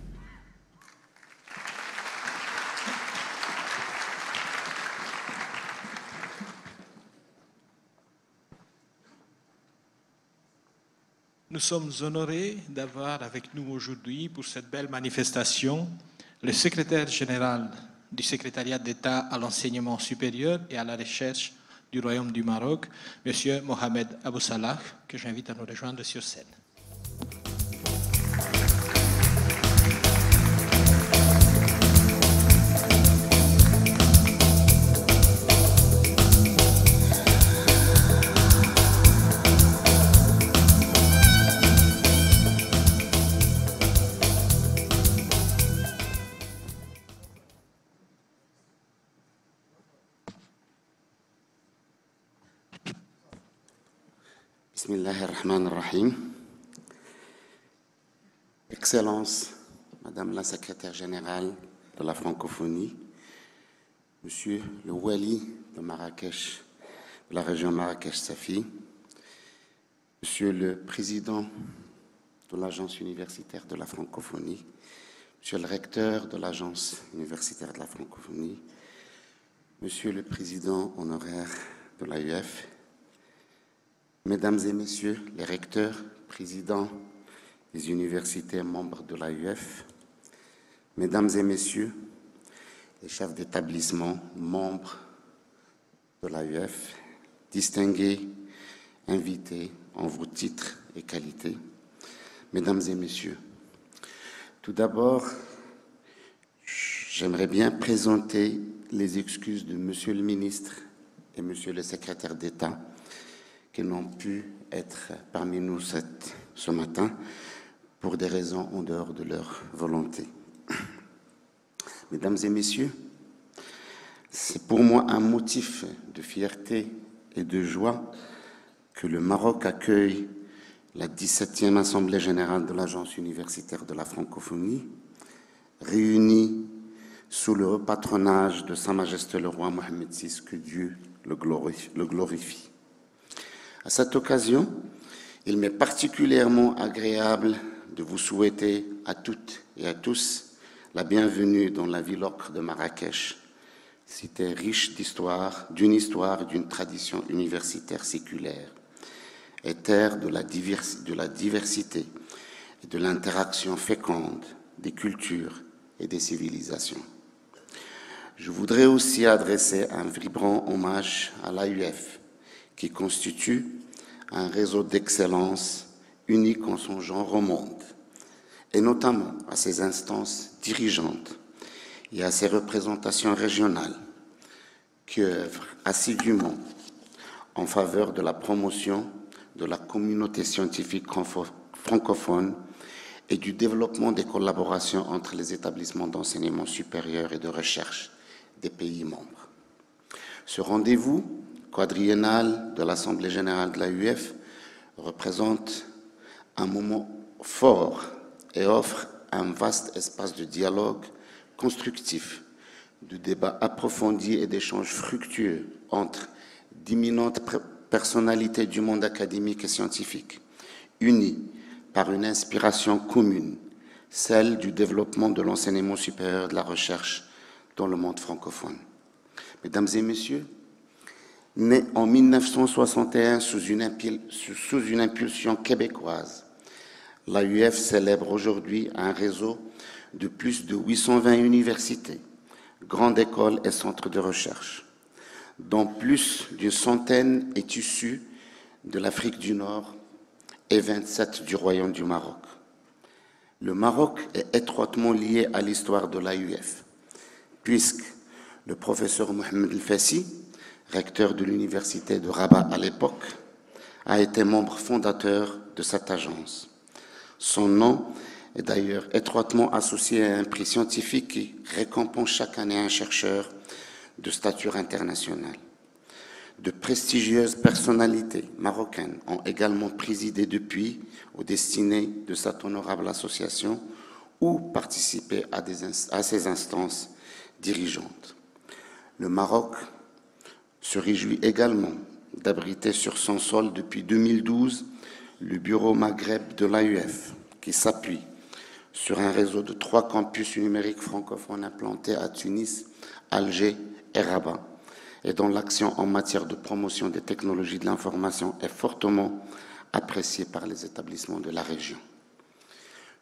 nous sommes honorés d'avoir avec nous aujourd'hui pour cette belle manifestation le secrétaire général du secrétariat d'État à l'enseignement supérieur et à la recherche du Royaume du Maroc, M. Mohamed Abou Salah, que j'invite à nous rejoindre sur scène. Bismillahirrahmanirrahim. Excellence, Madame la Secrétaire Générale de la Francophonie, Monsieur le Wali de Marrakech, de la région Marrakech-Safi, Monsieur le Président de l'Agence universitaire de la Francophonie, Monsieur le Recteur de l'Agence universitaire de la Francophonie, Monsieur le Président honoraire de l'AUF, Mesdames et Messieurs les recteurs, présidents des universités membres de l'AUF, Mesdames et Messieurs les chefs d'établissement membres de l'AUF, distingués, invités en vos titres et qualités, Mesdames et Messieurs, tout d'abord, j'aimerais bien présenter les excuses de Monsieur le ministre et Monsieur le secrétaire d'État qui n'ont pu être parmi nous ce matin pour des raisons en dehors de leur volonté. Mesdames et Messieurs, c'est pour moi un motif de fierté et de joie que le Maroc accueille la 17e Assemblée générale de l'Agence universitaire de la Francophonie, réunie sous le patronage de Sa Majesté le roi Mohamed VI, que Dieu le glorifie. À cette occasion, il m'est particulièrement agréable de vous souhaiter à toutes et à tous la bienvenue dans la ville ocre de Marrakech, cité riche d'histoire, d'une histoire et d'une tradition universitaire séculaire, et terre de la diversité et de l'interaction féconde des cultures et des civilisations. Je voudrais aussi adresser un vibrant hommage à l'AUF, qui constitue un réseau d'excellence unique en son genre au monde, et notamment à ses instances dirigeantes et à ses représentations régionales, qui œuvrent assidûment en faveur de la promotion de la communauté scientifique francophone et du développement des collaborations entre les établissements d'enseignement supérieur et de recherche des pays membres. Ce rendez-vous quadriennal de l'Assemblée générale de l'AUF représente un moment fort et offre un vaste espace de dialogue constructif, de débat approfondi et d'échanges fructueux entre d'imminentes personnalités du monde académique et scientifique, unies par une inspiration commune, celle du développement de l'enseignement supérieur et de la recherche dans le monde francophone. Mesdames et Messieurs, né en 1961 sous une impulsion québécoise, l'AUF célèbre aujourd'hui un réseau de plus de 820 universités, grandes écoles et centres de recherche, dont plus d'une centaine est issue de l'Afrique du Nord et 27 du Royaume du Maroc. Le Maroc est étroitement lié à l'histoire de l'AUF, puisque le professeur Mohamed El Fassi, recteur de l'université de Rabat à l'époque, a été membre fondateur de cette agence. Son nom est d'ailleurs étroitement associé à un prix scientifique qui récompense chaque année un chercheur de stature internationale. De prestigieuses personnalités marocaines ont également présidé depuis aux destinées de cette honorable association ou participé à ses instances dirigeantes. Le Maroc se réjouit également d'abriter sur son sol depuis 2012 le bureau Maghreb de l'AUF, qui s'appuie sur un réseau de 3 campus numériques francophones implantés à Tunis, Alger et Rabat, et dont l'action en matière de promotion des technologies de l'information est fortement appréciés par les établissements de la région.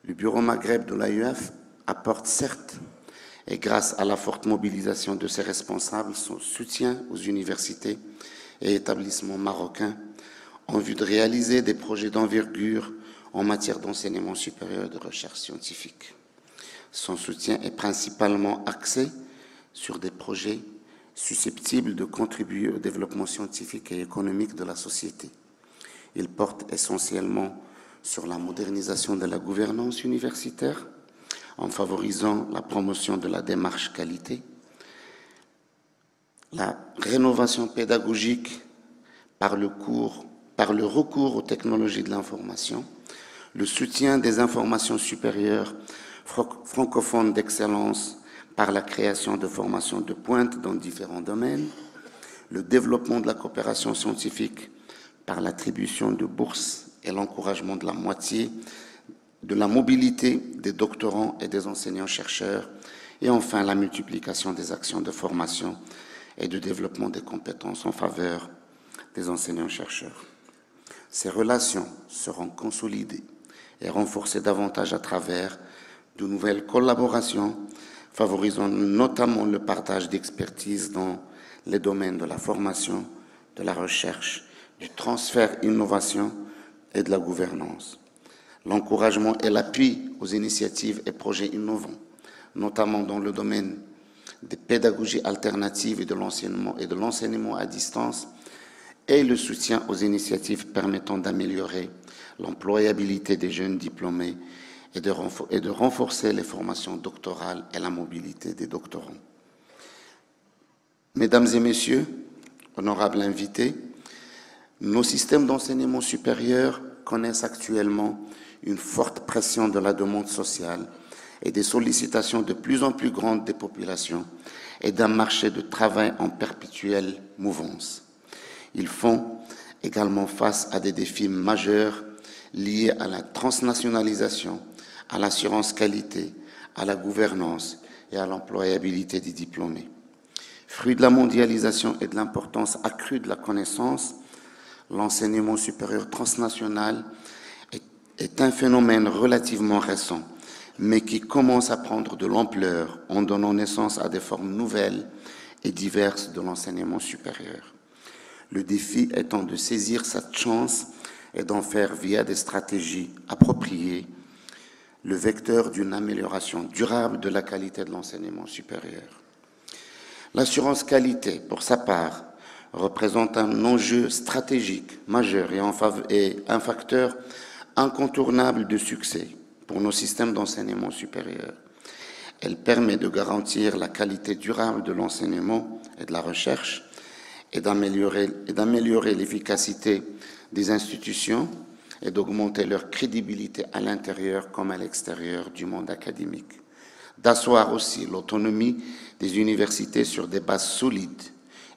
Le Bureau Maghreb de l'AUF apporte certes, et grâce à la forte mobilisation de ses responsables, son soutien aux universités et établissements marocains en vue de réaliser des projets d'envergure en matière d'enseignement supérieur et de recherche scientifique. Son soutien est principalement axé sur des projets susceptibles de contribuer au développement scientifique et économique de la société. Il porte essentiellement sur la modernisation de la gouvernance universitaire, en favorisant la promotion de la démarche qualité, la rénovation pédagogique par le recours aux technologies de l'information, le soutien des informations supérieures francophones d'excellence par la création de formations de pointe dans différents domaines, le développement de la coopération scientifique par l'attribution de bourses et l'encouragement de la moitié de la mobilité des doctorants et des enseignants-chercheurs, et enfin la multiplication des actions de formation et de développement des compétences en faveur des enseignants-chercheurs. Ces relations seront consolidées et renforcées davantage à travers de nouvelles collaborations, favorisant notamment le partage d'expertise dans les domaines de la formation, de la recherche, du transfert innovation et de la gouvernance. L'encouragement et l'appui aux initiatives et projets innovants, notamment dans le domaine des pédagogies alternatives et de l'enseignement à distance, et le soutien aux initiatives permettant d'améliorer l'employabilité des jeunes diplômés et de renforcer les formations doctorales et la mobilité des doctorants. Mesdames et messieurs, honorables invités, nos systèmes d'enseignement supérieur connaissent actuellement une forte pression de la demande sociale et des sollicitations de plus en plus grandes des populations et d'un marché de travail en perpétuelle mouvance. Ils font également face à des défis majeurs liés à la transnationalisation, à l'assurance qualité, à la gouvernance et à l'employabilité des diplômés. Fruit de la mondialisation et de l'importance accrue de la connaissance, l'enseignement supérieur transnational est un phénomène relativement récent, mais qui commence à prendre de l'ampleur en donnant naissance à des formes nouvelles et diverses de l'enseignement supérieur. Le défi étant de saisir cette chance et d'en faire, via des stratégies appropriées, le vecteur d'une amélioration durable de la qualité de l'enseignement supérieur. L'assurance qualité, pour sa part, représente un enjeu stratégique majeur et un facteur incontournable de succès pour nos systèmes d'enseignement supérieur. Elle permet de garantir la qualité durable de l'enseignement et de la recherche et d'améliorer l'efficacité des institutions et d'augmenter leur crédibilité à l'intérieur comme à l'extérieur du monde académique. D'asseoir aussi l'autonomie des universités sur des bases solides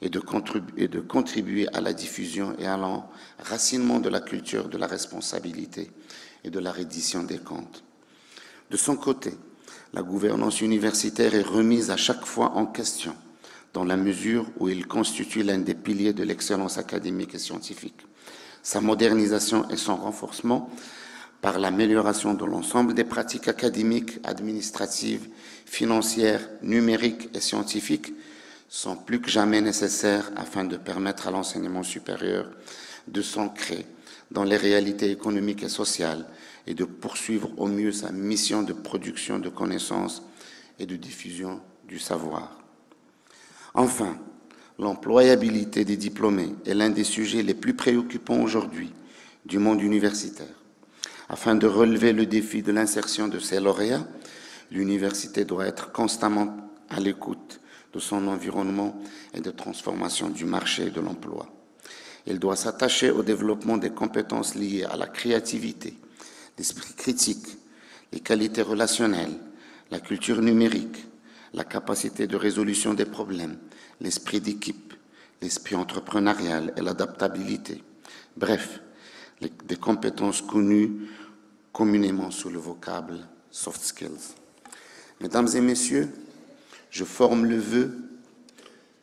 et de contribuer à la diffusion et à l'enracinement de la culture de la responsabilité et de la reddition des comptes. De son côté, la gouvernance universitaire est remise à chaque fois en question, dans la mesure où il constitue l'un des piliers de l'excellence académique et scientifique. Sa modernisation et son renforcement par l'amélioration de l'ensemble des pratiques académiques, administratives, financières, numériques et scientifiques sont plus que jamais nécessaires afin de permettre à l'enseignement supérieur de s'ancrer dans les réalités économiques et sociales et de poursuivre au mieux sa mission de production de connaissances et de diffusion du savoir. Enfin, l'employabilité des diplômés est l'un des sujets les plus préoccupants aujourd'hui du monde universitaire. Afin de relever le défi de l'insertion de ses lauréats, l'université doit être constamment à l'écoute de son environnement et de transformation du marché de l'emploi. Elle doit s'attacher au développement des compétences liées à la créativité, l'esprit critique, les qualités relationnelles, la culture numérique, la capacité de résolution des problèmes, l'esprit d'équipe, l'esprit entrepreneurial et l'adaptabilité. Bref, des compétences connues communément sous le vocable soft skills. Mesdames et messieurs, je forme le vœu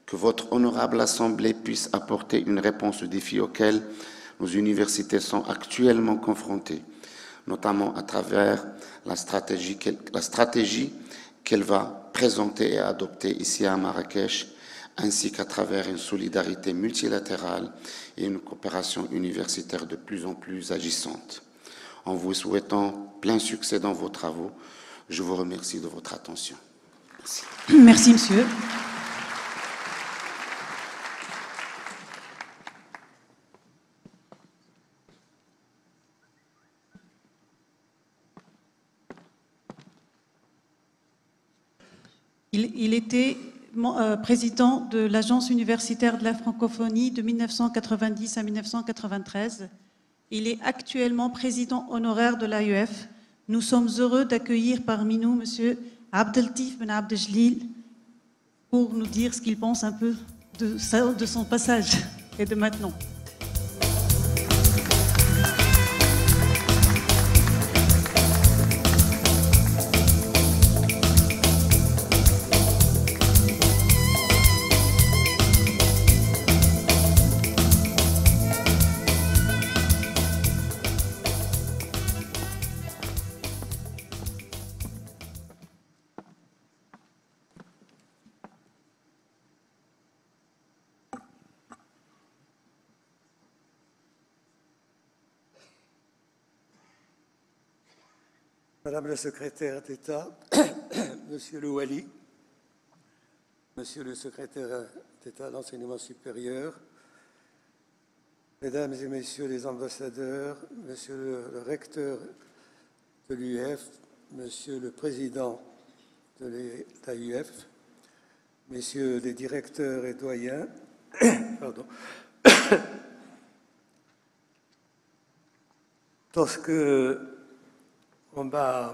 que votre honorable Assemblée puisse apporter une réponse aux défis auxquels nos universités sont actuellement confrontées, notamment à travers la stratégie qu'elle va présenter et adopter ici à Marrakech, ainsi qu'à travers une solidarité multilatérale et une coopération universitaire de plus en plus agissante. En vous souhaitant plein succès dans vos travaux, je vous remercie de votre attention. Merci. Merci, monsieur. Il était président de l'Agence universitaire de la francophonie de 1990 à 1993. Il est actuellement président honoraire de l'AEF. Nous sommes heureux d'accueillir parmi nous M. Abdeltif Ben Abdeljelil pour nous dire ce qu'il pense un peu de son passage et de maintenant. Madame la secrétaire d'État, Monsieur le Wali, Monsieur le secrétaire d'État à l'enseignement supérieur, Mesdames et Messieurs les ambassadeurs, Monsieur le recteur de l'UF, Monsieur le président de l'AUF, Messieurs les directeurs et doyens, pardon. Lorsque on m'a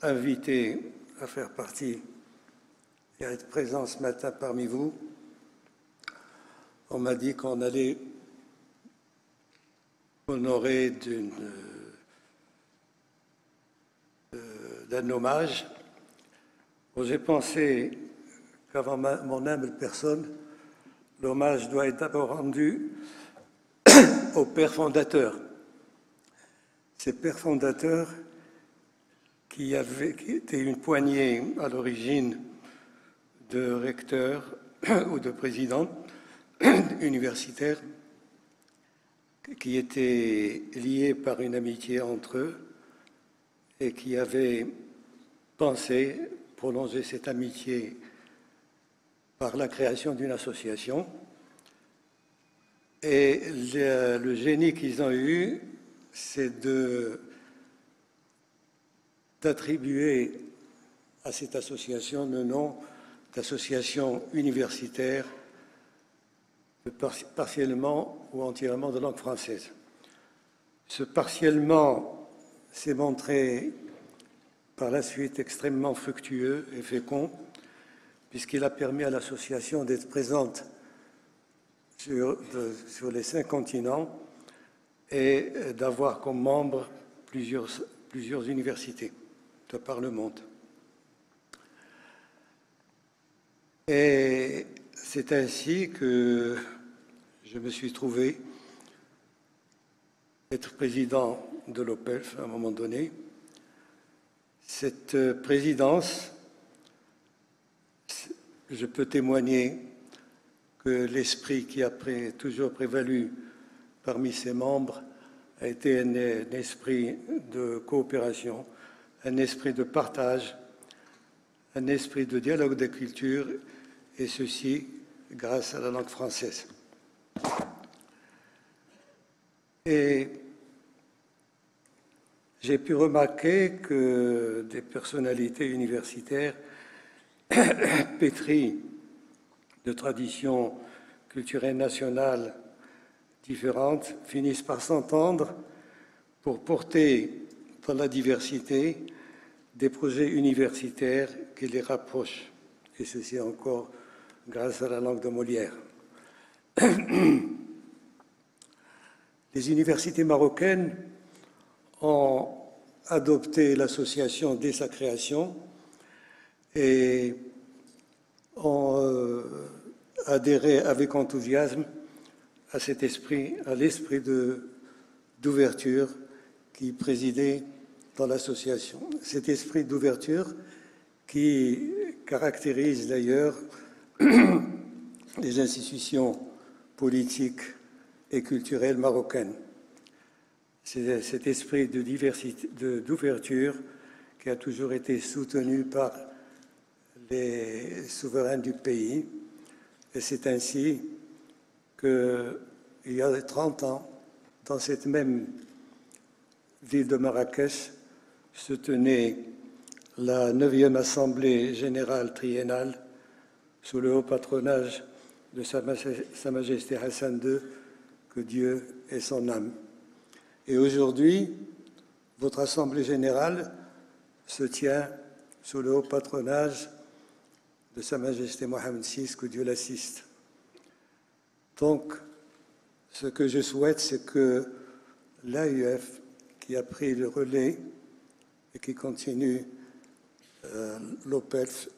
invité à faire partie et à être présent ce matin parmi vous, on m'a dit qu'on allait honorer d'un hommage. Bon, j'ai pensé qu'avant mon humble personne, l'hommage doit être d'abord rendu aux pères fondateurs. Ces pères fondateurs qui étaient une poignée à l'origine de recteurs ou de présidents universitaires qui étaient liés par une amitié entre eux et qui avaient pensé prolonger cette amitié par la création d'une association. Et le génie qu'ils ont eu, c'est d'attribuer à cette association le nom d'association universitaire partiellement ou entièrement de langue française. Ce partiellement s'est montré par la suite extrêmement fructueux et fécond, puisqu'il a permis à l'association d'être présente sur les 5 continents et d'avoir comme membres plusieurs universités de par le monde. Et c'est ainsi que je me suis trouvé être président de l'OPELF à un moment donné. Cette présidence, je peux témoigner que l'esprit qui a toujours prévalu parmi ses membres a été un esprit de coopération, un esprit de partage, un esprit de dialogue des cultures, et ceci grâce à la langue française. Et j'ai pu remarquer que des personnalités universitaires pétries de traditions culturelles nationales différentes finissent par s'entendre pour porter dans la diversité des projets universitaires qui les rapprochent, et ceci encore grâce à la langue de Molière. Les universités marocaines ont adopté l'association dès sa création et ont adhéré avec enthousiasme à cet esprit, à l'esprit d'ouverture qui présidait dans l'association. Cet esprit d'ouverture qui caractérise d'ailleurs les institutions politiques et culturelles marocaines. C'est cet esprit de diversité, d'ouverture qui a toujours été soutenu par les souverains du pays. Et c'est ainsi qu'il y a 30 ans, dans cette même ville de Marrakech, se tenait la 9e Assemblée générale triennale sous le haut patronage de Sa Majesté Hassan II, que Dieu ait son âme. Et aujourd'hui, votre Assemblée générale se tient sous le haut patronage de Sa Majesté Mohammed VI, que Dieu l'assiste. Donc, ce que je souhaite, c'est que l'AUF, qui a pris le relais et qui continue l'OPEF,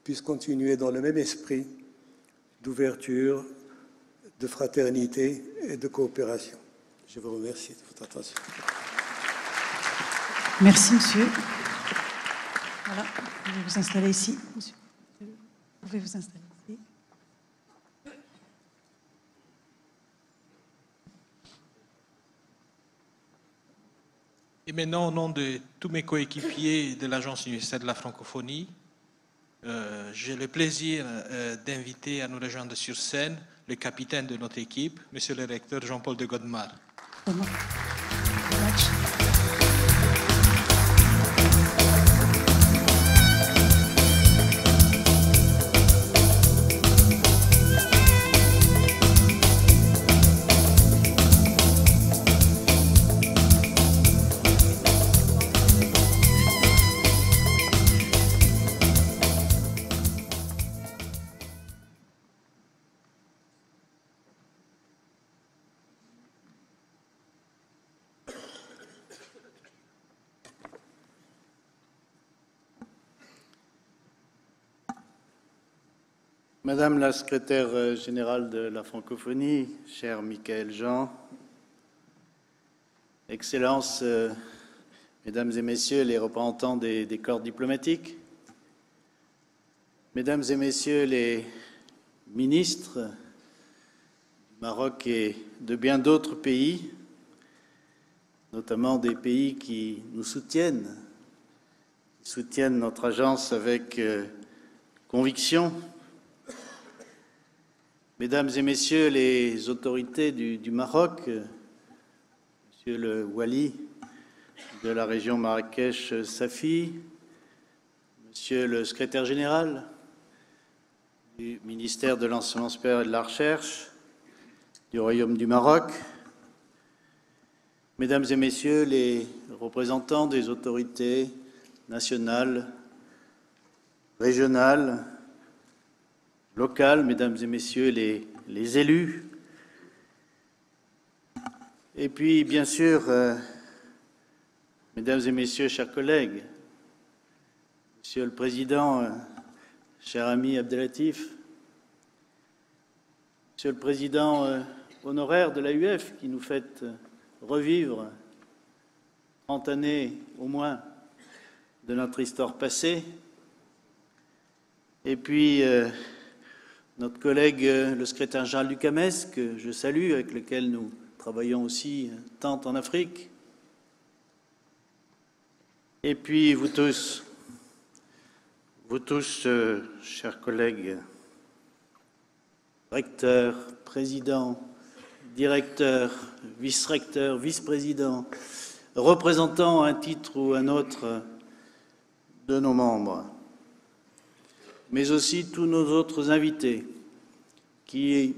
puisse continuer dans le même esprit d'ouverture, de fraternité et de coopération. Je vous remercie de votre attention. Merci, monsieur. Voilà, vous pouvez vous installer ici, monsieur. Vous pouvez vous installer ici. Et maintenant, au nom de tous mes coéquipiers de l'Agence universitaire de la francophonie, j'ai le plaisir d'inviter à nous rejoindre sur scène le capitaine de notre équipe, monsieur le recteur Jean-Paul de Godemar. Madame la secrétaire générale de la francophonie, cher Michaël Jean, Excellences, Mesdames et Messieurs les représentants des corps diplomatiques, Mesdames et Messieurs les ministres du Maroc et de bien d'autres pays, notamment des pays qui nous soutiennent, notre agence avec conviction, Mesdames et Messieurs les autorités du Maroc, Monsieur le Wali de la région Marrakech-Safi, Monsieur le secrétaire général du ministère de l'Enseignement supérieur et de la Recherche du Royaume du Maroc, Mesdames et Messieurs les représentants des autorités nationales, régionales, locales, Mesdames et Messieurs les élus, et puis bien sûr, Mesdames et Messieurs, chers collègues, Monsieur le Président, cher ami Abdelatif, Monsieur le Président honoraire de l'AUF qui nous fait revivre 30 années au moins de notre histoire passée, et puis notre collègue, le secrétaire général du CAMES, que je salue, avec lequel nous travaillons aussi tant en Afrique. Et puis vous tous, chers collègues, recteurs, présidents, directeurs, vice-recteurs, vice-présidents, représentants à un titre ou un autre de nos membres, mais aussi tous nos autres invités qui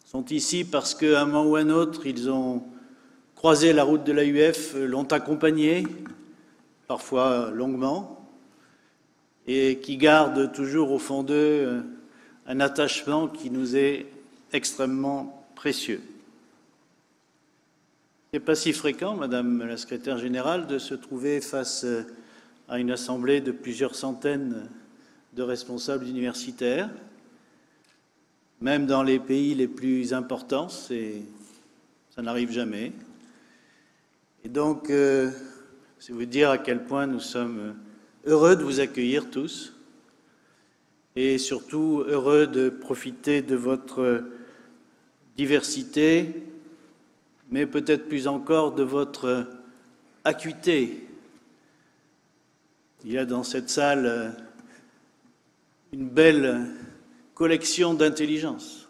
sont ici parce qu'à un moment ou à un autre, ils ont croisé la route de l'AUF, l'ont accompagné, parfois longuement, et qui gardent toujours au fond d'eux un attachement qui nous est extrêmement précieux. Il n'est pas si fréquent, Madame la secrétaire générale, de se trouver face à une assemblée de plusieurs centaines de responsables universitaires, même dans les pays les plus importants, ça n'arrive jamais. Et donc, c'est vous dire à quel point nous sommes heureux de vous accueillir tous et surtout heureux de profiter de votre diversité, mais peut-être plus encore de votre acuité. Il y a dans cette salle une belle collection d'intelligence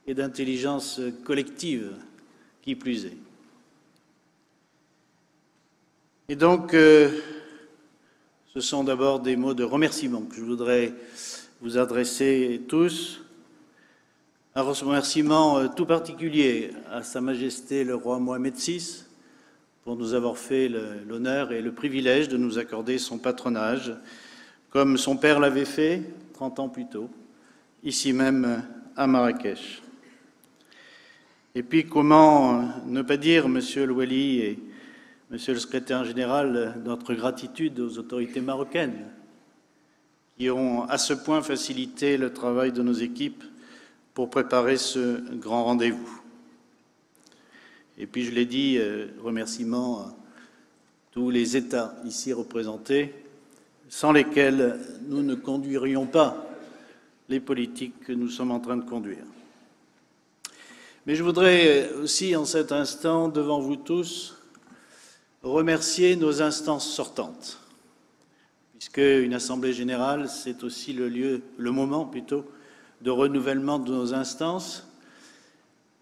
et d'intelligence collective, qui plus est. Et donc, ce sont d'abord des mots de remerciement que je voudrais vous adresser tous. Un remerciement tout particulier à Sa Majesté le roi Mohamed VI pour nous avoir fait l'honneur et le privilège de nous accorder son patronage, comme son père l'avait fait 30 ans plus tôt, ici même à Marrakech. Et puis comment ne pas dire, Monsieur le Wali et Monsieur le secrétaire général, notre gratitude aux autorités marocaines qui ont à ce point facilité le travail de nos équipes pour préparer ce grand rendez-vous. Et puis, je l'ai dit, remerciements à tous les États ici représentés, sans lesquels nous ne conduirions pas les politiques que nous sommes en train de conduire. Mais je voudrais aussi, en cet instant, devant vous tous, remercier nos instances sortantes, puisque une assemblée générale, c'est aussi le moment plutôt, de renouvellement de nos instances,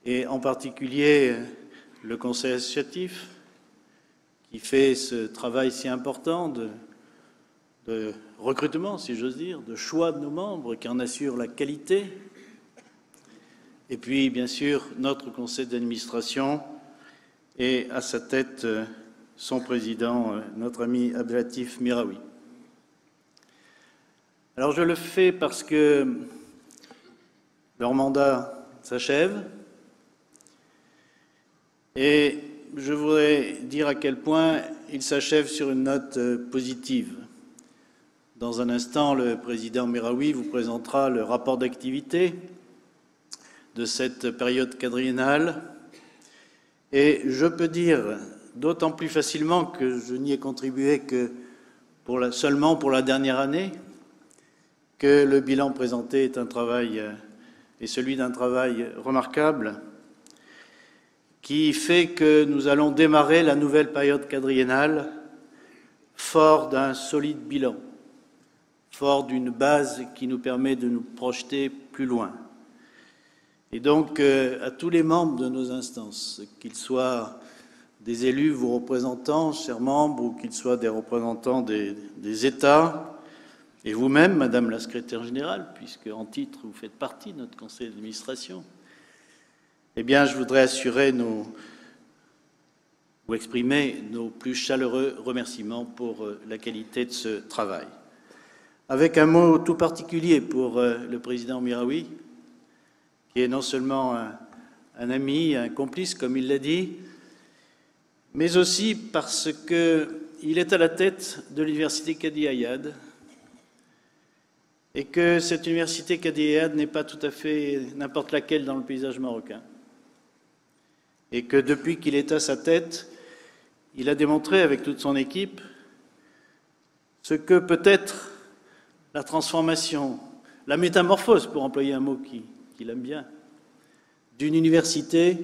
et en particulier le Conseil associatif, qui fait ce travail si important de recrutement, si j'ose dire, de choix de nos membres, qui en assure la qualité, et puis, bien sûr, notre conseil d'administration, et à sa tête, son président, notre ami Abdelatif Miraoui. Alors, je le fais parce que leur mandat s'achève, et je voudrais dire à quel point il s'achève sur une note positive. Dans un instant, le président Miraoui vous présentera le rapport d'activité de cette période quadriennale, et je peux dire d'autant plus facilement que je n'y ai contribué que seulement pour la dernière année, que le bilan présenté est un travail, et celui d'un travail remarquable, qui fait que nous allons démarrer la nouvelle période quadriennale fort d'un solide bilan, fort d'une base qui nous permet de nous projeter plus loin. Et donc, à tous les membres de nos instances, qu'ils soient des élus, vos représentants, chers membres, ou qu'ils soient des représentants des États, et vous-même, Madame la secrétaire générale, puisque en titre vous faites partie de notre conseil d'administration, eh bien, je voudrais exprimer nos plus chaleureux remerciements pour la qualité de ce travail. Avec un mot tout particulier pour le président Miraoui, qui est non seulement un ami, un complice, comme il l'a dit, mais aussi parce qu'il est à la tête de l'université Qadi Ayad, et que cette université Qadi Ayad n'est pas tout à fait n'importe laquelle dans le paysage marocain. Et que depuis qu'il est à sa tête, il a démontré avec toute son équipe ce que peut être la transformation, la métamorphose, pour employer un mot qu'il aime bien, d'une université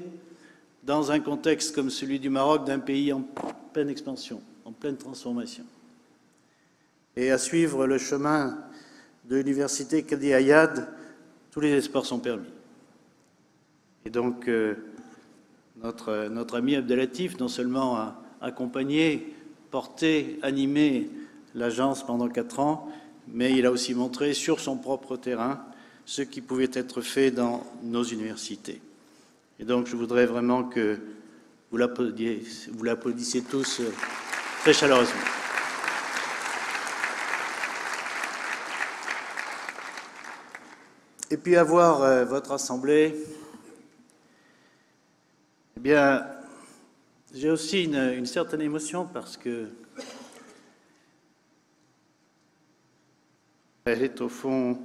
dans un contexte comme celui du Maroc, d'un pays en pleine expansion, en pleine transformation. Et à suivre le chemin de l'université Qadi Ayad, tous les espoirs sont permis. Et donc, notre ami Abdelatif, non seulement a accompagné, porté, animé l'agence pendant 4 ans, mais il a aussi montré sur son propre terrain ce qui pouvait être fait dans nos universités. Et donc, je voudrais vraiment que vous l'applaudissiez tous très chaleureusement. Et puis, à voir votre assemblée, eh bien, j'ai aussi une certaine émotion parce que elle est au fond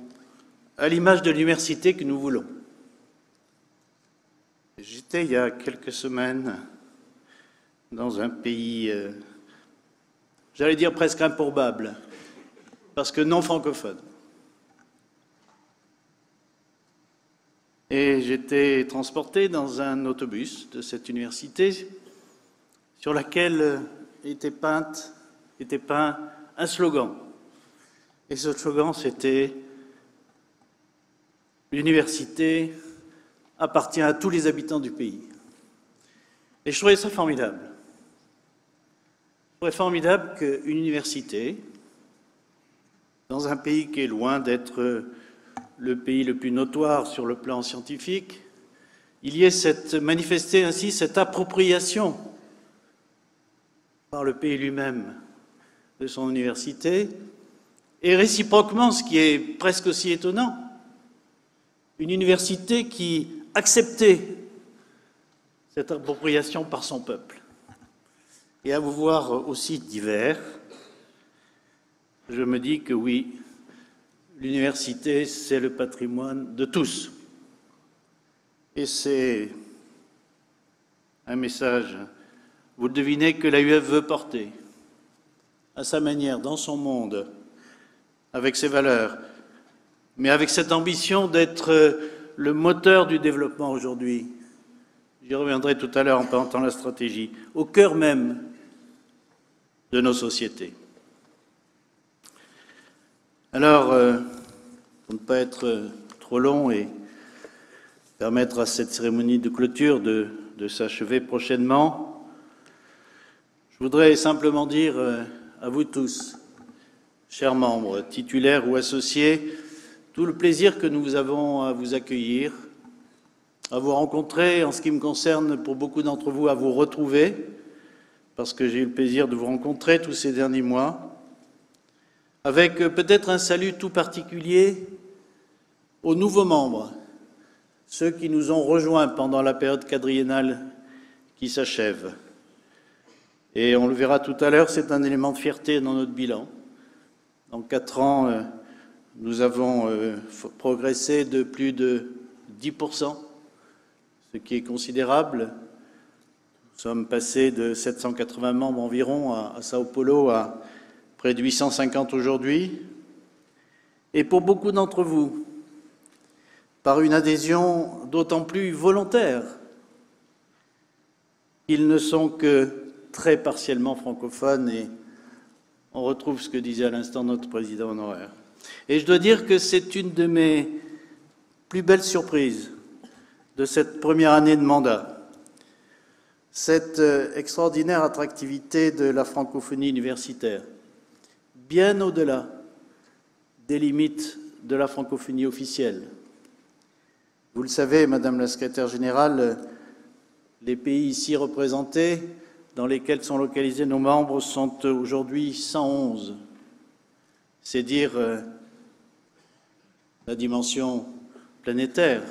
à l'image de l'université que nous voulons. J'étais il y a quelques semaines dans un pays, j'allais dire presque improbable, parce que non francophone. Et j'étais transporté dans un autobus de cette université sur laquelle était peint un slogan. Et ce slogan, c'était « L'université appartient à tous les habitants du pays ». Et je trouvais ça formidable. Je trouvais formidable qu'une université, dans un pays qui est loin d'être le pays le plus notoire sur le plan scientifique, il y ait manifesté ainsi cette appropriation par le pays lui-même de son université, et réciproquement, ce qui est presque aussi étonnant, une université qui acceptait cette appropriation par son peuple. Et à vous voir aussi divers, je me dis que oui, l'université, c'est le patrimoine de tous. Et c'est un message, vous le devinez, que l'AUF veut porter à sa manière, dans son monde, avec ses valeurs, mais avec cette ambition d'être le moteur du développement aujourd'hui. J'y reviendrai tout à l'heure en présentant la stratégie, au cœur même de nos sociétés. Alors, pour ne pas être trop long et permettre à cette cérémonie de clôture de s'achever prochainement, je voudrais simplement dire à vous tous, chers membres, titulaires ou associés, tout le plaisir que nous avons à vous accueillir, à vous rencontrer, en ce qui me concerne, pour beaucoup d'entre vous, à vous retrouver, parce que j'ai eu le plaisir de vous rencontrer tous ces derniers mois, avec peut-être un salut tout particulier aux nouveaux membres, ceux qui nous ont rejoints pendant la période quadriennale qui s'achève. Et on le verra tout à l'heure, c'est un élément de fierté dans notre bilan. En 4 ans, nous avons progressé de plus de 10%, ce qui est considérable. Nous sommes passés de 780 membres environ à Sao Paulo à près de 850 aujourd'hui. Et pour beaucoup d'entre vous, par une adhésion d'autant plus volontaire qu'ils ne sont que très partiellement francophones, et on retrouve ce que disait à l'instant notre président honoraire. Et je dois dire que c'est une de mes plus belles surprises de cette première année de mandat, cette extraordinaire attractivité de la francophonie universitaire, bien au-delà des limites de la francophonie officielle. Vous le savez, Madame la Secrétaire générale, les pays ici représentés, dans lesquels sont localisés nos membres, sont aujourd'hui 111. C'est dire la dimension planétaire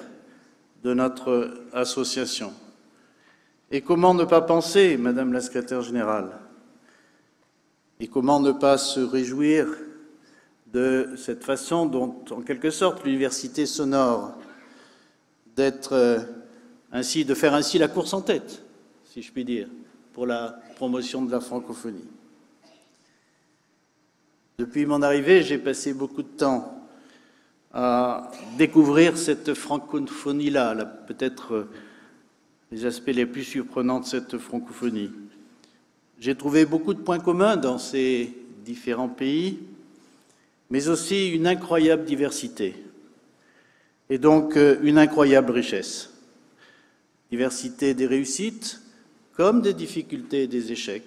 de notre association. Et comment ne pas penser, Madame la Secrétaire générale, et comment ne pas se réjouir de cette façon dont, en quelque sorte, l'université s'honore d'être ainsi, de faire ainsi la course en tête, si je puis dire, pour la promotion de la francophonie. Depuis mon arrivée, j'ai passé beaucoup de temps à découvrir cette francophonie-là, peut-être les aspects les plus surprenants de cette francophonie. J'ai trouvé beaucoup de points communs dans ces différents pays, mais aussi une incroyable diversité, et donc une incroyable richesse. Diversité des réussites, comme des difficultés et des échecs,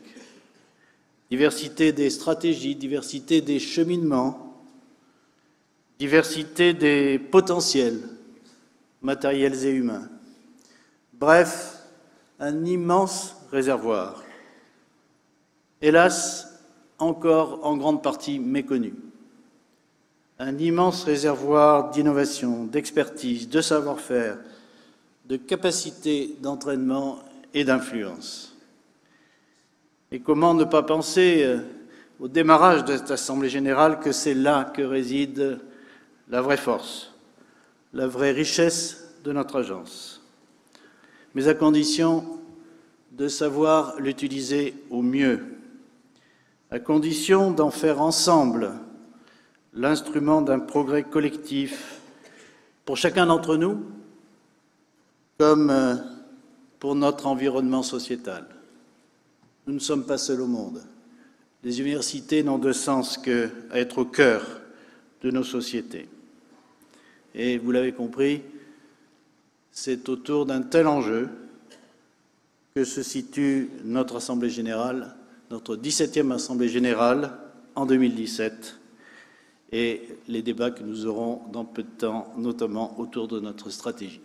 diversité des stratégies, diversité des cheminements, diversité des potentiels matériels et humains. Bref, un immense réservoir, hélas, encore en grande partie méconnu. Un immense réservoir d'innovation, d'expertise, de savoir-faire, de capacité d'entraînement et d'influence. Et comment ne pas penser au démarrage de cette Assemblée générale que c'est là que réside la vraie force, la vraie richesse de notre agence, mais à condition de savoir l'utiliser au mieux, à condition d'en faire ensemble l'instrument d'un progrès collectif pour chacun d'entre nous, comme pour notre environnement sociétal. Nous ne sommes pas seuls au monde. Les universités n'ont de sens qu'à être au cœur de nos sociétés. Et vous l'avez compris, c'est autour d'un tel enjeu que se situe notre Assemblée générale, notre 17e Assemblée générale en 2017, et les débats que nous aurons dans peu de temps, notamment autour de notre stratégie.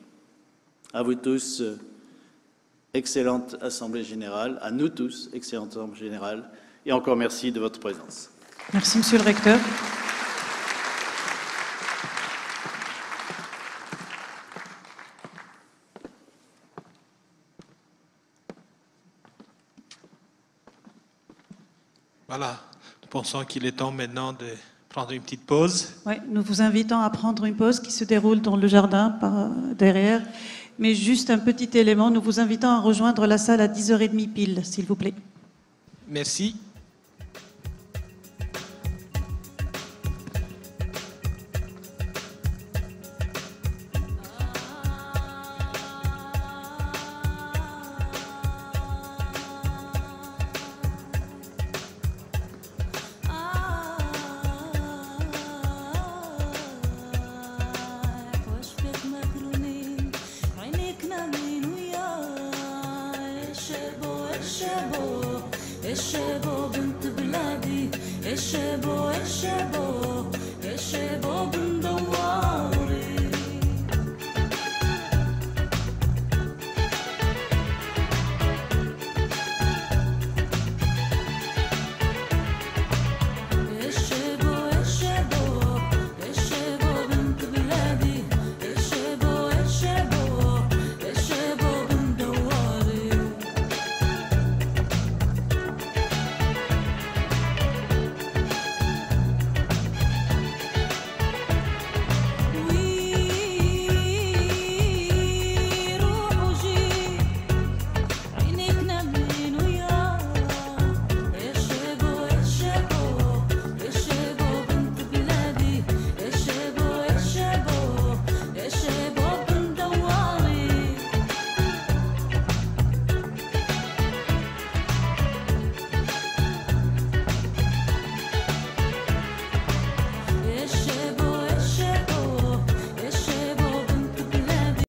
À vous tous, excellente Assemblée générale, à nous tous, excellente Assemblée générale, et encore merci de votre présence. Merci, Monsieur le Recteur. Voilà, nous pensons qu'il est temps maintenant de prendre une petite pause. Oui, nous vous invitons à prendre une pause qui se déroule dans le jardin par derrière. Mais juste un petit élément, nous vous invitons à rejoindre la salle à 10h30 pile, s'il vous plaît. Merci.